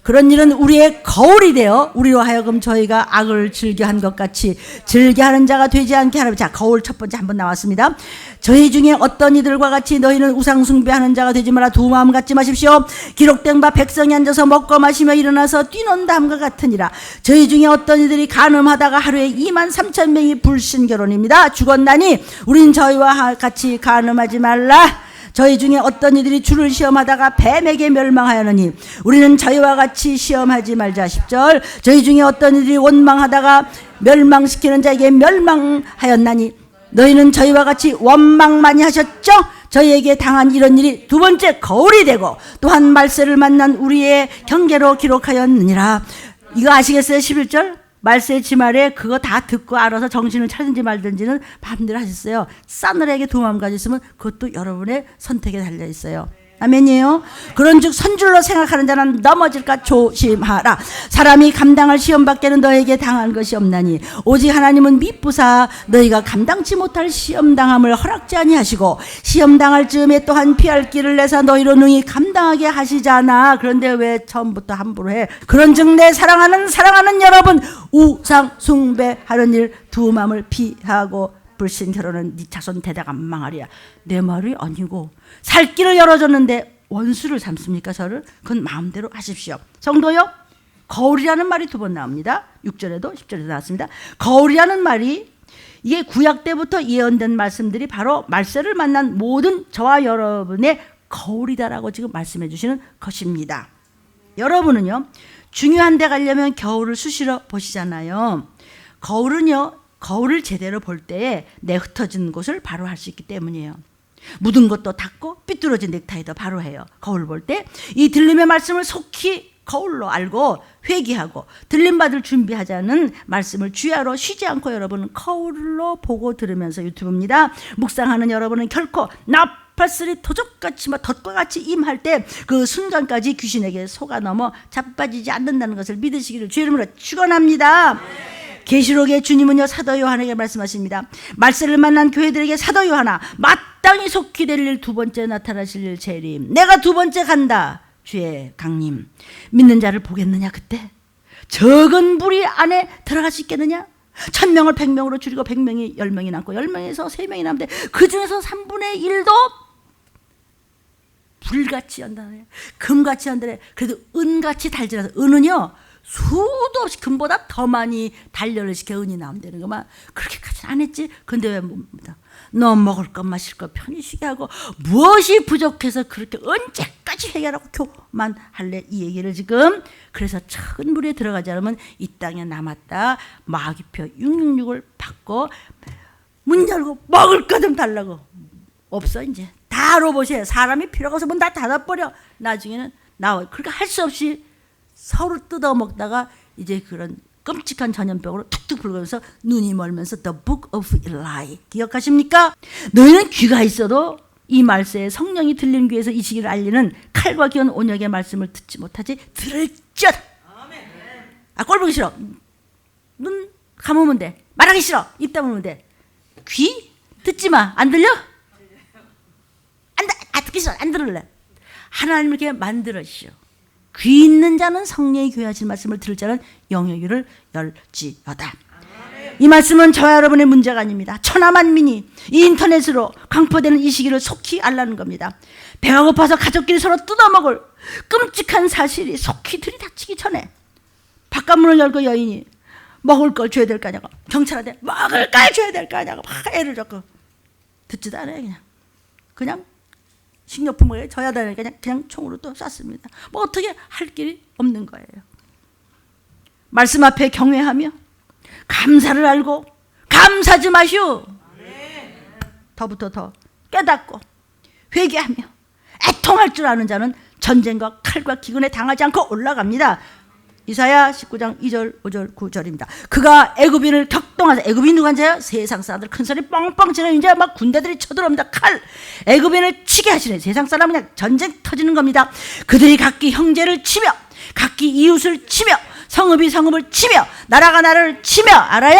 그런 일은 우리의 거울이 되어 우리로 하여금 저희가 악을 즐겨한 것 같이 즐겨하는 자가 되지 않게 하라. 자, 거울 첫 번째 한번 나왔습니다. 저희 중에 어떤 이들과 같이 너희는 우상 숭배하는 자가 되지 마라. 두 마음 갖지 마십시오. 기록된 바 백성이 앉아서 먹고 마시며 일어나서 뛰는 다음과 같으니라. 저희 중에 어떤 이들이 간음하다가 하루에 23,000명이 불신결혼입니다. 죽었나니 우린 저희와 같이 간음하지 말라. 저희 중에 어떤 이들이 주를 시험하다가 뱀에게 멸망하였느니 우리는 저희와 같이 시험하지 말자. 10절 저희 중에 어떤 이들이 원망하다가 멸망시키는 자에게 멸망하였나니 너희는 저희와 같이 원망 많이 하셨죠? 저희에게 당한 이런 일이 두 번째 거울이 되고 또한 말세를 만난 우리의 경계로 기록하였느니라. 이거 아시겠어요? 11절 말세 지말에 그거 다 듣고 알아서 정신을 차든지 말든지는 마음대로 하셨어요. 싸늘하게 두 마음 가졌으면 그것도 여러분의 선택에 달려있어요. 아멘이에요. 그런즉 선줄로 생각하는 자는 넘어질까 조심하라. 사람이 감당할 시험밖에는 너에게 당한 것이 없나니 오직 하나님은 미쁘사 너희가 감당치 못할 시험당함을 허락지 아니하시고 시험당할 즈음에 또한 피할 길을 내사 너희로 능히 감당하게 하시잖아. 그런데 왜 처음부터 함부로 해? 그런즉 내 사랑하는 여러분 우상 숭배하는 일 두 마음을 피하고 불신 결혼은 네 자손 대대가 망하리야. 내 말이 아니고 살 길을 열어줬는데 원수를 삼습니까 저를? 그건 마음대로 하십시오. 성도요, 거울이라는 말이 두 번 나옵니다. 6절에도 10절에도 나왔습니다. 거울이라는 말이 이게 구약 때부터 예언된 말씀들이 바로 말세를 만난 모든 저와 여러분의 거울이다라고 지금 말씀해 주시는 것입니다. 여러분은요 중요한 데 가려면 거울을 수시로 보시잖아요. 거울을 제대로 볼 때에 내 흩어진 곳을 바로 할 수 있기 때문이에요. 묻은 것도 닦고 삐뚤어진 넥타이도 바로 해요. 거울 볼 때 이 들림의 말씀을 속히 거울로 알고 회개하고 들림받을 준비하자는 말씀을 주야로 쉬지 않고 여러분은 거울로 보고 들으면서 유튜브입니다. 묵상하는 여러분은 결코 나팔슬이 도적같이 덫과 같이 임할 때 그 순간까지 귀신에게 속아 넘어 자빠지지 않는다는 것을 믿으시기를 주의 이름으로 축원합니다. 계시록의 주님은요 사도 요한에게 말씀하십니다. 말세를 만난 교회들에게 사도 요한아 마땅히 속히 될 일 두 번째 나타나실 일 재림 내가 두 번째 간다. 주의 강림 믿는 자를 보겠느냐? 그때 적은 무리 안에 들어갈 수 있겠느냐? 1000명을 100명으로 줄이고 100명이 10명이 남고 10명에서 3명이 남는데 그 중에서 3분의 1도 불같이 한다네 금같이 한다네. 그래도 은같이 달지라서 은은요 수도 없이 금보다 더 많이 단련을 시켜 은이 나온다는 것만 그렇게까지는 안 했지. 근데 왜 뭡니다. 너 먹을 것 마실 것 편히 쉬게 하고 무엇이 부족해서 그렇게 언제까지 해결하고 교만할래 이 얘기를 지금. 그래서 작은 물에 들어가지 않으면 이 땅에 남았다. 마귀표 666을 받고 문 열고 먹을 것 좀 달라고 없어. 이제 다 로봇이에요. 사람이 필요가 없어 문 다 닫아버려. 나중에는 나와. 그러니까 할 수 없이 서로 뜯어 먹다가 이제 그런 끔찍한 전염병으로 툭툭 불면서 눈이 멀면서 The Book of Eli 기억하십니까? 너희는 귀가 있어도 이 말세에 성령이 들린 귀에서 이 시기를 알리는 칼과 기운 온역의 말씀을 듣지 못하지 들을지어다. 아, 꼴 보기 싫어. 눈 감으면 돼. 말하기 싫어. 입 다물면 돼. 귀 듣지 마. 안 들려? 듣기 싫어. 안 들을래. 하나님을 이렇게 만들으시오. 귀 있는 자는 성령이 교회하신 말씀을 들을 자는 영의 귀를 열지어다. 이 말씀은 저와 여러분의 문제가 아닙니다. 천하만민이 이 인터넷으로 강포되는 이 시기를 속히 알라는 겁니다. 배가 고파서 가족끼리 서로 뜯어먹을 끔찍한 사실이 속히 들이닥치기 전에 바깥문을 열고 여인이 먹을 걸 줘야 될 거 아냐고, 경찰한테 먹을 걸 줘야 될 거 아냐고 막 애를 잡고 듣지도 않아요. 그냥 식료품을 줘야 되니까 그냥 총으로 또 쐈습니다. 뭐 어떻게 할 길이 없는 거예요. 말씀 앞에 경외하며 감사를 알고 감사하지 마시오. 더부터 더 깨닫고 회개하며 애통할 줄 아는 자는 전쟁과 칼과 기근에 당하지 않고 올라갑니다. 이사야 19장 2절 5절 9절입니다. 그가 애굽인을 격동하사, 애굽인 누가 앉아요? 세상 사람들 큰 소리 뻥뻥 치는, 이제 막 군대들이 쳐들어옵니다. 칼, 애굽인을 치게 하시네. 세상 사람은 그냥 전쟁 터지는 겁니다. 그들이 각기 형제를 치며 각기 이웃을 치며 성읍이 성읍을 치며 나라가 나라를 치며, 알아요?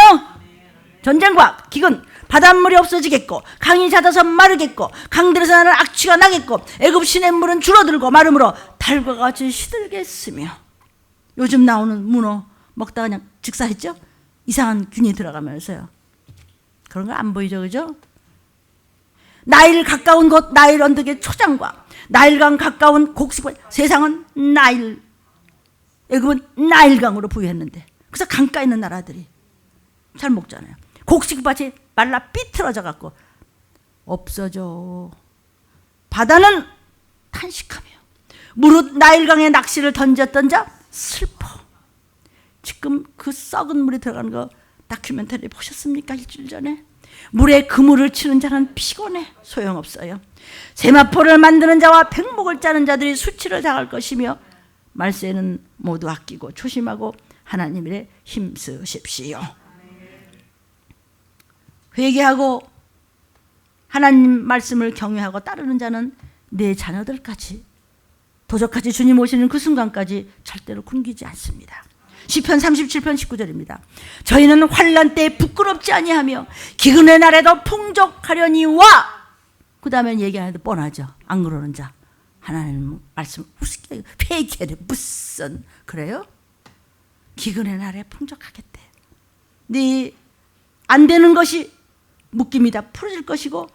전쟁과 기근, 바닷물이 없어지겠고 강이 잦아서 마르겠고 강들에서 나는 악취가 나겠고 애굽 시냇물은 줄어들고 마름으로 달과 같이 시들겠으며. 요즘 나오는 문어 먹다가 그냥 즉사했죠? 이상한 균이 들어가면서요. 그런 거 안 보이죠, 그죠? 나일 가까운 곳 나일 언덕의 초장과 나일강 가까운 곡식과, 세상은 나일, 애굽은 나일강으로 부유했는데 그래서 강가에 있는 나라들이 잘 먹잖아요. 곡식밭이 말라 삐뚤어져 갖고 없어져. 바다는 탄식하며 무릇 나일강에 낚시를 던졌던 자 슬퍼. 지금 그 썩은 물이 들어가는 거 다큐멘터리 보셨습니까? 일주일 전에. 물에 그물을 치는 자는 피곤해. 소용없어요. 세마포를 만드는 자와 백목을 짜는 자들이 수치를 당할 것이며 말세는 모두 아끼고 조심하고 하나님 일에 힘쓰십시오. 회개하고 하나님 말씀을 경외하고 따르는 자는 내 자녀들까지, 도적같이 주님 오시는 그 순간까지 절대로 굶기지 않습니다. 시편 37편 19절입니다. 저희는 환난 때에 부끄럽지 아니하며 기근의 날에도 풍족하려니와, 그 다음에 얘기 안 해도 뻔하죠. 안 그러는 자 하나님 말씀 우습게 회개를 무슨 그래요? 기근의 날에 풍족하겠대. 네 안 되는 것이 묶임이다 풀어질 것이고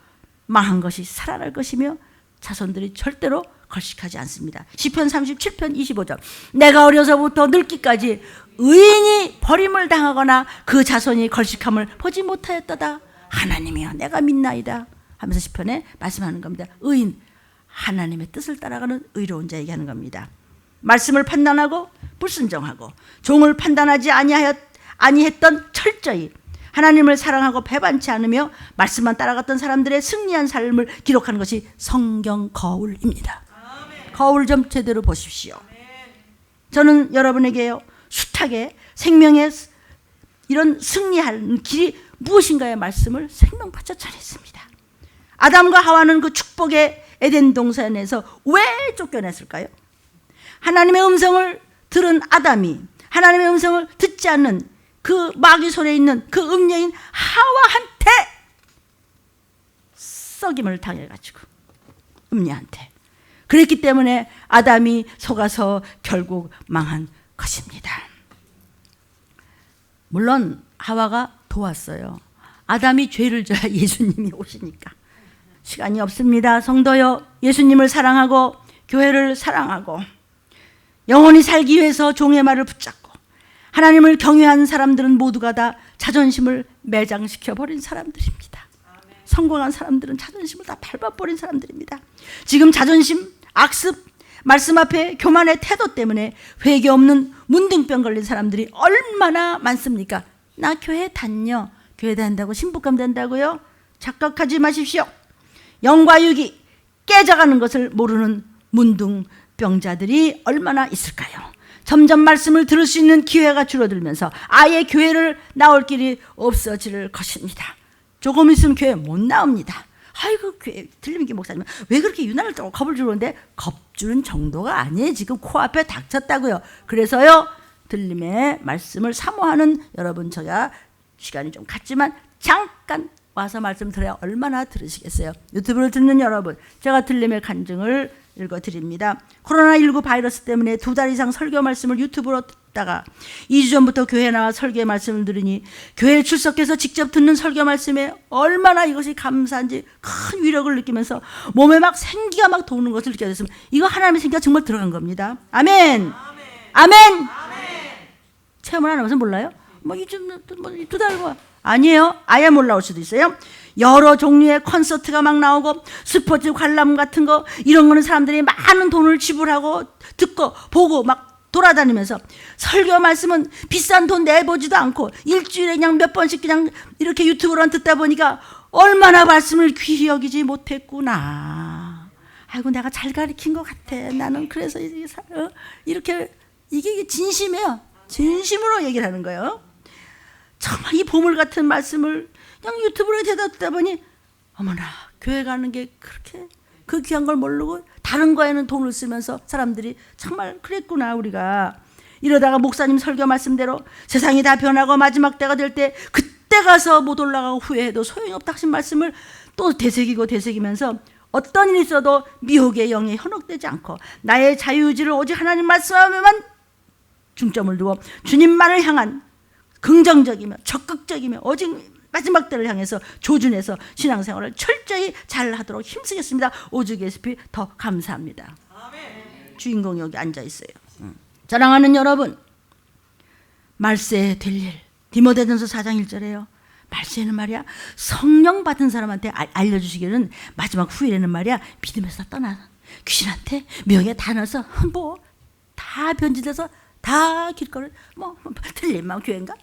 망한 것이 살아날 것이며 자손들이 절대로 걸식하지 않습니다. 시편 37편 25절. 내가 어려서부터 늙기까지 의인이 버림을 당하거나 그 자손이 걸식함을 보지 못하였도다. 하나님이여 내가 믿나이다 하면서 시편에 말씀하는 겁니다. 의인, 하나님의 뜻을 따라가는 의로운 자에게 하는 겁니다. 말씀을 판단하고 불순종하고 종을 판단하지 아니했던 철저히 하나님을 사랑하고 배반치 않으며 말씀만 따라갔던 사람들의 승리한 삶을 기록하는 것이 성경 거울입니다. 거울 좀 제대로 보십시오. 저는 여러분에게요, 숱하게 생명의 이런 승리하는 길이 무엇인가의 말씀을 생명파처 전했습니다. 아담과 하와는 그 축복의 에덴 동산에서 왜 쫓겨냈을까요? 하나님의 음성을 들은 아담이 하나님의 음성을 듣지 않는 그 마귀 손에 있는 그 음녀인 하와한테 썩임을 당해가지고, 음녀한테. 그랬기 때문에 아담이 속아서 결국 망한 것입니다. 물론 하와가 도왔어요. 아담이 죄를 져야 예수님이 오시니까. 시간이 없습니다. 성도여, 예수님을 사랑하고 교회를 사랑하고 영원히 살기 위해서 종의 말을 붙잡고 하나님을 경외한 사람들은 모두가 다 자존심을 매장시켜버린 사람들입니다. 성공한 사람들은 자존심을 다 밟아버린 사람들입니다. 지금 자존심, 악습, 말씀 앞에 교만의 태도 때문에 회개 없는 문둥병 걸린 사람들이 얼마나 많습니까? 나 교회 다녀. 교회 다닌다고 신부감 된다고요? 착각하지 마십시오. 영과 육이 깨져가는 것을 모르는 문둥병자들이 얼마나 있을까요? 점점 말씀을 들을 수 있는 기회가 줄어들면서 아예 교회를 나올 길이 없어질 것입니다. 조금 있으면 교회 못 나옵니다. 아이고 교회 들림기 목사님 왜 그렇게 유난을 떠고 겁을 주는데, 겁주는 정도가 아니에요. 지금 코앞에 닥쳤다고요. 그래서요, 들림의 말씀을 사모하는 여러분, 제가 시간이 좀 갔지만 잠깐 와서 말씀 들어야 얼마나 들으시겠어요. 유튜브를 듣는 여러분, 제가 들림의 간증을 읽어드립니다. 코로나19 바이러스 때문에 2달 이상 설교 말씀을 유튜브로 듣다가 2주 전부터 교회에 나와 설교 말씀을 들으니 교회에 출석해서 직접 듣는 설교 말씀에 얼마나 이것이 감사한지 큰 위력을 느끼면서 몸에 막 생기가 막 도는 것을 느껴졌습니다. 이거 하나님의 생기가 정말 들어간 겁니다. 아멘. 아멘. 체험을 안 하면서 몰라요? 뭐 2달 뭐 아니에요. 아예 몰라올 수도 있어요. 여러 종류의 콘서트가 막 나오고 스포츠 관람 같은 거 이런 거는 사람들이 많은 돈을 지불하고 듣고 보고 막 돌아다니면서 설교 말씀은 비싼 돈 내보지도 않고 일주일에 그냥 몇 번씩 그냥 이렇게 유튜브로만 듣다 보니까 얼마나 말씀을 귀히 여기지 못했구나. 아이고 내가 잘 가르친 것 같아. 나는 그래서 이렇게 이게 진심이에요. 진심으로 얘기를 하는 거예요. 정말 이 보물 같은 말씀을 그냥 유튜브로 듣다 보니 어머나 교회 가는 게 그렇게 그 귀한 걸 모르고 다른 거에는 돈을 쓰면서 사람들이 정말 그랬구나 우리가. 이러다가 목사님 설교 말씀대로 세상이 다 변하고 마지막 때가 될 때 그때 가서 못 올라가고 후회해도 소용이 없다 하신 말씀을 또 되새기면서 어떤 일이 있어도 미혹의 영에 현혹되지 않고 나의 자유의지를 오직 하나님 말씀하면 중점을 두고 주님만을 향한 긍정적이며 적극적이며 오직 마지막 때를 향해서 조준해서 신앙생활을 철저히 잘하도록 힘쓰겠습니다. 오죽 예수피 더 감사합니다. 아멘. 주인공이 여기 앉아있어요. 사랑하는 여러분, 말세에 될 일 디모데전서 4장 1절에요. 말세에는 말이야 성령 받은 사람한테 알려주시기는 마지막 후일에는 말이야 믿음에서 떠나 귀신한테 명예 다 넣어서 뭐 다 변질돼서 다 길거리 뭐 틀린만 교회인가?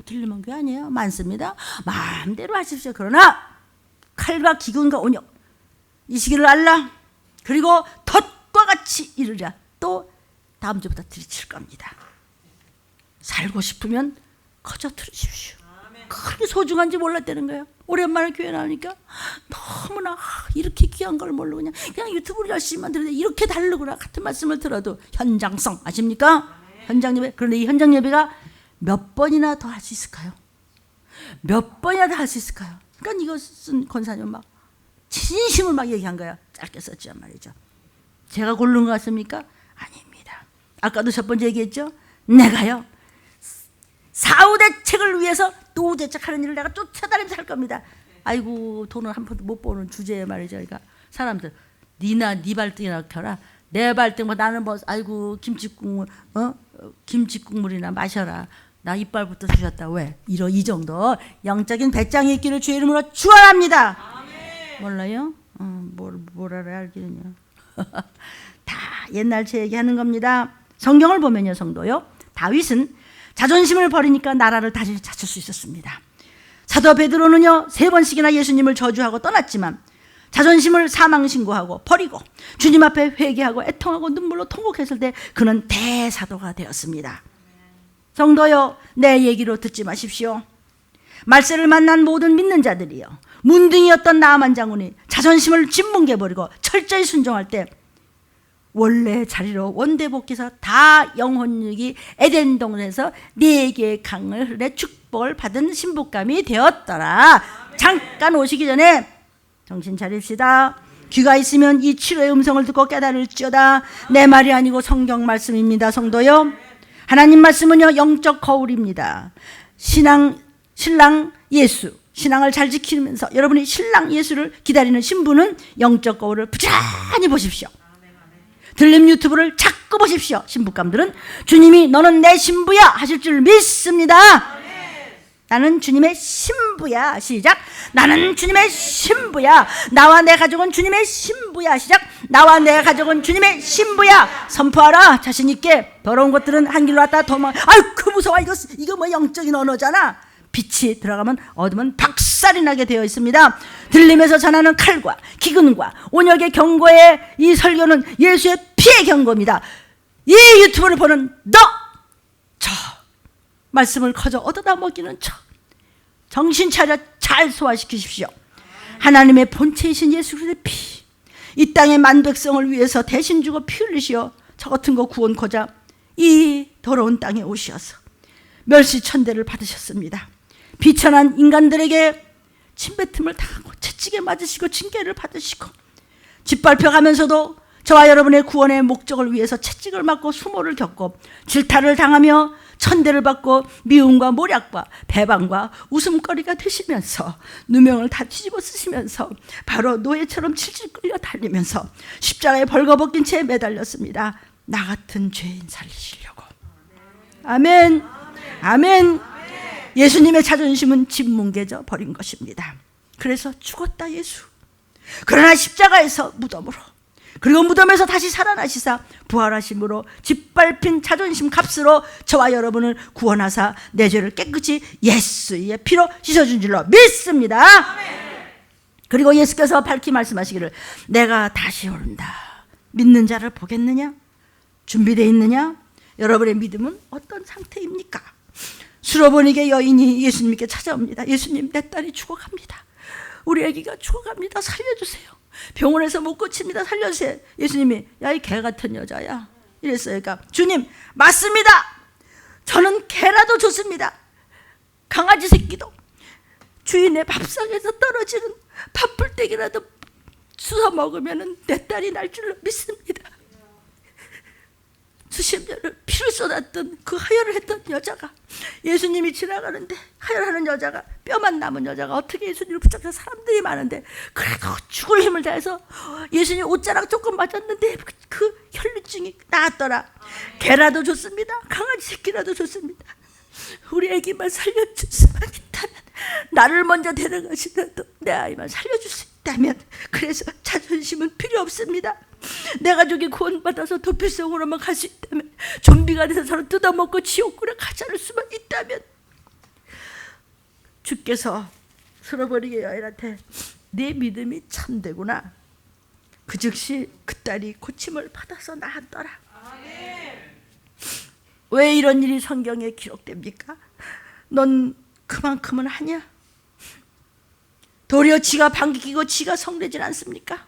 틀린만 교회 아니에요. 많습니다. 마음대로 하십시오. 그러나 칼과 기근과 온역 이 시기를 알라. 그리고 덫과 같이 이르자. 또 다음 주부터 들이칠 겁니다. 살고 싶으면 거저 들으십시오. 그렇게 소중한지 몰랐다는 거예요. 오랜만에 교회 나오니까 너무나 이렇게 귀한 걸 모르고 그냥 유튜브를 열심히만 들어도 이렇게 다르구나. 같은 말씀을 들어도 현장성 아십니까? 현장 예배. 그런데 이 현장 예배가 몇 번이나 더 할 수 있을까요? 몇 번이나 더 할 수 있을까요? 그러니까 이것은 권사님 막 진심을 막 얘기한 거예요. 짧게 썼죠 말이죠. 제가 고른 것 같습니까? 아닙니다. 아까도 첫 번째 얘기했죠. 내가요 사후대책을 위해서 노후대책하는 일을 내가 쫓아다니면서 할 겁니다. 아이고 돈을 한 푼도 못 버는 주제에 말이죠. 그러니까 사람들 니나 네 발등이나 켜라. 내 발등 뭐 나는 뭐 아이고 김치국물 김치국물이나 마셔라. 나 이빨부터 주셨다. 왜? 이 정도 영적인 배짱이 있기를 주의 이름으로 축원합니다. 몰라요? 뭘 알아야 알기는요. 다 옛날 제 얘기하는 겁니다. 성경을 보면요 성도요. 다윗은 자존심을 버리니까 나라를 다시 찾을 수 있었습니다. 사도 베드로는요 3번씩이나 예수님을 저주하고 떠났지만 자존심을 사망신고하고 버리고 주님 앞에 회개하고 애통하고 눈물로 통곡했을 때 그는 대사도가 되었습니다. 성도요 내 얘기로 듣지 마십시오. 말세를 만난 모든 믿는 자들이요 문둥이였던 나아만 장군이 자존심을 짓뭉개버리고 철저히 순종할 때 원래 자리로 원대복귀해서 다 영혼육이 에덴 동산에서 4개의 강을 흐르는 축복을 받은 신부감이 되었더라. 잠깐 오시기 전에 정신 차립시다. 귀가 있으면 이 치료의 음성을 듣고 깨달을지어다. 내 말이 아니고 성경 말씀입니다. 성도요 하나님 말씀은요 영적 거울입니다. 신랑 예수 신앙을 잘 지키면서 여러분이 신랑 예수를 기다리는 신부는 영적 거울을 부지런히 보십시오. 들림 유튜브를 자꾸 보십시오. 신부감들은 주님이 너는 내 신부야 하실 줄 믿습니다. 나는 주님의 신부야. 시작. 나는 주님의 신부야. 나와 내 가족은 주님의 신부야. 시작. 나와 내 가족은 주님의 신부야. 선포하라. 자신 있게. 더러운 것들은 한 길로 왔다 도망. 아이고 무서워. 이거 뭐 영적인 언어잖아. 빛이 들어가면 어둠은 박살이 나게 되어 있습니다. 들림에서 전하는 칼과 기근과 온역의 경고의 이 설교는 예수의 피의 경고입니다. 이 유튜브를 보는 저 말씀을 커져 얻어다 먹이는 정신 차려 잘 소화시키십시오. 하나님의 본체이신 예수 그리스도의 피, 이 땅의 만백성을 위해서 대신 주고 피 흘리시어 저 같은 거 구원코자 이 더러운 땅에 오시어서 멸시천대를 받으셨습니다. 비천한 인간들에게 침뱉음을 당하고 채찍에 맞으시고 징계를 받으시고 짓밟혀가면서도 저와 여러분의 구원의 목적을 위해서 채찍을 맞고 수모를 겪고 질타를 당하며 천대를 받고 미움과 모략과 배반과 웃음거리가 되시면서 누명을 다 뒤집어 쓰시면서 바로 노예처럼 질질 끌려 달리면서 십자가에 벌거벗긴 채 매달렸습니다. 나 같은 죄인 살리시려고. 아멘. 아멘. 예수님의 자존심은 짓뭉개져 버린 것입니다. 그래서 죽었다 예수. 그러나 십자가에서 무덤으로, 그리고 무덤에서 다시 살아나시사 부활하심으로 짓밟힌 자존심 값으로 저와 여러분을 구원하사 내 죄를 깨끗이 예수의 피로 씻어준 줄로 믿습니다. 그리고 예수께서 밝히 말씀하시기를 내가 다시 오른다. 믿는 자를 보겠느냐? 준비되어 있느냐? 여러분의 믿음은 어떤 상태입니까? 수로보니게 여인이 예수님께 찾아옵니다. 예수님, 내 딸이 죽어갑니다. 우리 아기가 죽어갑니다. 살려주세요. 병원에서 못 고칩니다. 살려주세요. 예수님이 야, 이 개 같은 여자야 이랬어요. 그러니까 주님, 맞습니다. 저는 개라도 좋습니다. 강아지 새끼도 주인의 밥상에서 떨어지는 밥풀떼기라도 주워 먹으면 내 딸이 날 줄로 믿습니다. 수십 년을 피를 쏟았던 그 하혈을 했던 여자가, 예수님이 지나가는데 하혈하는 여자가, 뼈만 남은 여자가 어떻게 예수님을 붙잡혀, 사람들이 많은데 그래도 죽을 힘을 다해서 예수님 옷자락 조금 맞았는데 그 혈루증이 나았더라. 개라도 좋습니다. 강아지 새끼라도 좋습니다. 우리 애기만 살려줄 수만 있다면, 나를 먼저 데려가시더라도 내 아이만 살려줄 수 있다면, 그래서 자존심은 필요 없습니다. 내 가족이 구원받아서 도피성으로만 갈 수 있다면, 좀비가 돼서 서로 뜯어먹고 지옥불에 가지 않을 수만 있다면, 주께서 수로보니게 여인한테 네 믿음이 참되구나. 그 즉시 그 딸이 고침을 받아서 나았더라. 왜 이런 일이 성경에 기록됩니까? 넌 그만큼은 하냐? 도리어 지가 방귀 뀌고 지가 성내질 않습니까?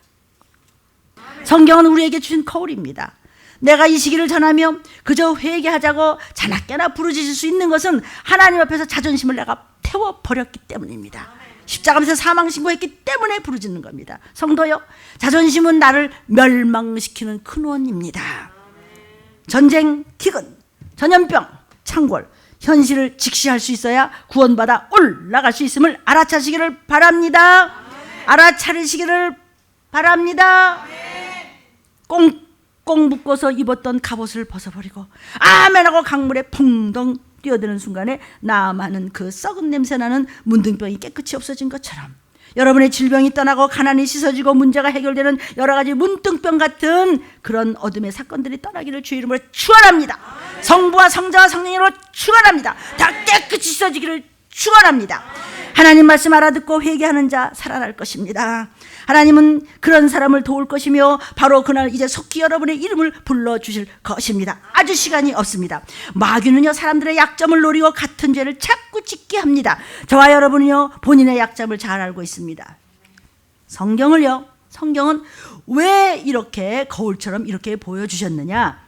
성경은 우리에게 주신 거울입니다. 내가 이 시기를 전하며 그저 회개하자고 자나깨나 부르짖을 수 있는 것은 하나님 앞에서 자존심을 내가 태워버렸기 때문입니다. 십자가에서 사망 신고했기 때문에 부르짖는 겁니다. 성도요, 자존심은 나를 멸망시키는 큰 원입니다. 전쟁, 기근, 전염병, 창궐, 현실을 직시할 수 있어야 구원받아 올라갈 수 있음을 알아차시기를 바랍니다. 알아차리시기를 바랍니다. 꽁꽁 묶어서 입었던 갑옷을 벗어버리고 아멘하고 강물에 퐁덩 뛰어드는 순간에 나아마는 그 썩은 냄새나는 문둥병이 깨끗이 없어진 것처럼, 여러분의 질병이 떠나고 가난이 씻어지고 문제가 해결되는 여러 가지 문둥병 같은 그런 어둠의 사건들이 떠나기를 주의 이름으로 축원합니다. 성부와 성자와 성령으로 축원합니다. 다 깨끗이 씻어지기를 축원합니다. 하나님 말씀 알아듣고 회개하는 자 살아날 것입니다. 하나님은 그런 사람을 도울 것이며 바로 그날 이제 속히 여러분의 이름을 불러주실 것입니다. 아주 시간이 없습니다. 마귀는요, 사람들의 약점을 노리고 같은 죄를 자꾸 짓게 합니다. 저와 여러분은요, 본인의 약점을 잘 알고 있습니다. 성경은 왜 이렇게 거울처럼 이렇게 보여주셨느냐?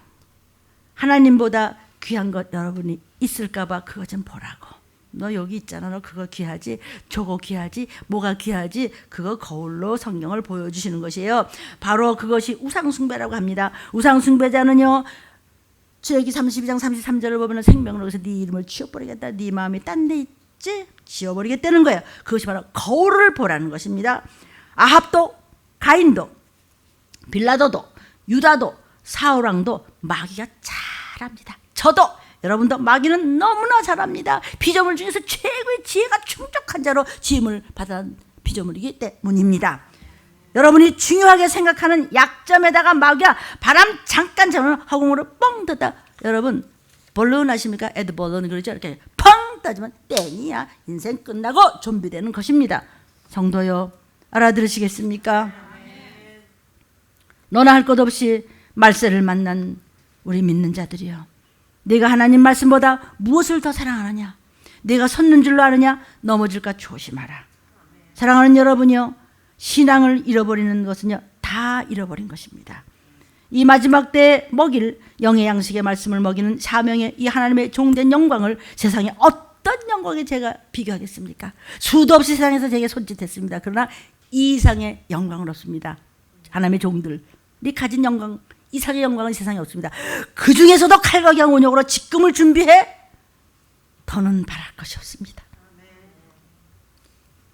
하나님보다 귀한 것 여러분이 있을까 봐 그거 좀 보라고. 너 여기 있잖아. 너 그거 귀하지, 저거 귀하지, 뭐가 귀하지, 그거 거울로 성경을 보여주시는 것이에요. 바로 그것이 우상숭배라고 합니다. 우상숭배자는요, 출애굽기 32장 33절을 보면 생명으로 해서 네 이름을 지워버리겠다, 네 마음이 딴 데 있지, 지워버리겠다는 거예요. 그것이 바로 거울을 보라는 것입니다. 아합도, 가인도, 빌라도도, 유다도, 사울왕도 마귀가 잘합니다. 저도, 여러분도 마귀는 너무나 잘합니다. 피조물 중에서 최고의 지혜가 충족한 자로 지음을 받은 피조물이기 때문입니다. 여러분이 중요하게 생각하는 약점에다가 마귀가 바람 잠깐 잡으면 허공으로 뻥 떴다. 여러분 볼론 아십니까? 에드 볼론 그러죠. 이렇게 펑 떠지면 땡이야. 인생 끝나고 좀비 되는 것입니다. 성도요, 알아들으시겠습니까? 너나 할 것 없이 말세를 만난 우리 믿는 자들이요, 네가 하나님 말씀보다 무엇을 더 사랑하느냐? 네가 섰는 줄로 아느냐? 넘어질까 조심하라. 사랑하는 여러분이요, 신앙을 잃어버리는 것은요, 다 잃어버린 것입니다. 이 마지막 때에 먹일 영의 양식의 말씀을 먹이는 사명의 이 하나님의 종된 영광을 세상에 어떤 영광에 제가 비교하겠습니까? 수도 없이 세상에서 제게 손짓했습니다. 그러나 이 이상의 영광은 없습니다. 하나님의 종들, 네 가진 영광, 이상의 영광은 세상에 없습니다. 그 중에서도 칼과 기한 온역으로 직금을 준비해 더는 바랄 것이 없습니다.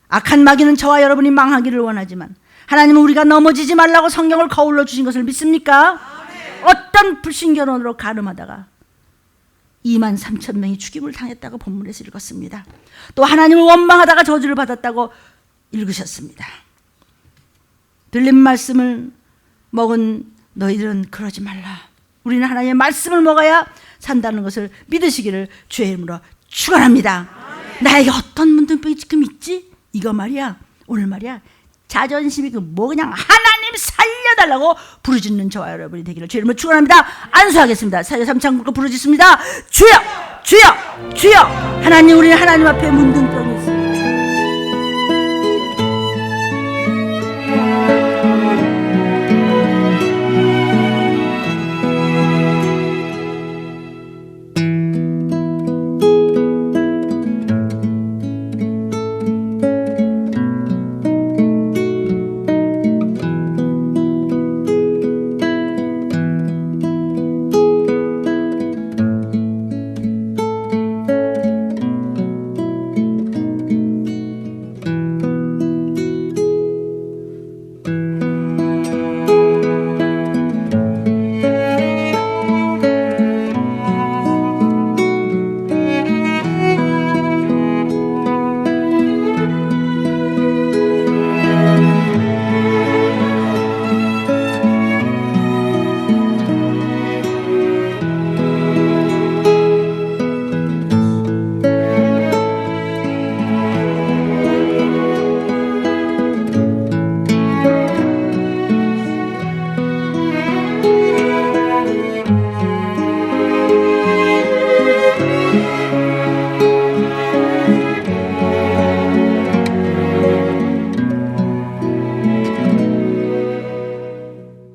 악한 마귀는 저와 여러분이 망하기를 원하지만 하나님은 우리가 넘어지지 말라고 성경을 거울로 주신 것을 믿습니까? 어떤 불신견원으로 가늠하다가 23,000명이 죽임을 당했다고 본문에서 읽었습니다. 또 하나님을 원망하다가 저주를 받았다고 읽으셨습니다. 들린 말씀을 먹은 너희들은 그러지 말라. 우리는 하나님의 말씀을 먹어야 산다는 것을 믿으시기를 주의 이름으로 축원합니다. 나에게 어떤 문둥병이 지금 있지? 이거 말이야, 오늘 말이야, 자존심이 그냥 하나님 살려달라고 부르짖는 저와 여러분이 되기를 주의 이름으로 축원합니다. 안수하겠습니다. 사여 삼창 굵고 부르짖습니다. 주여, 주여, 주여. 하나님, 우리는 하나님 앞에 문둥병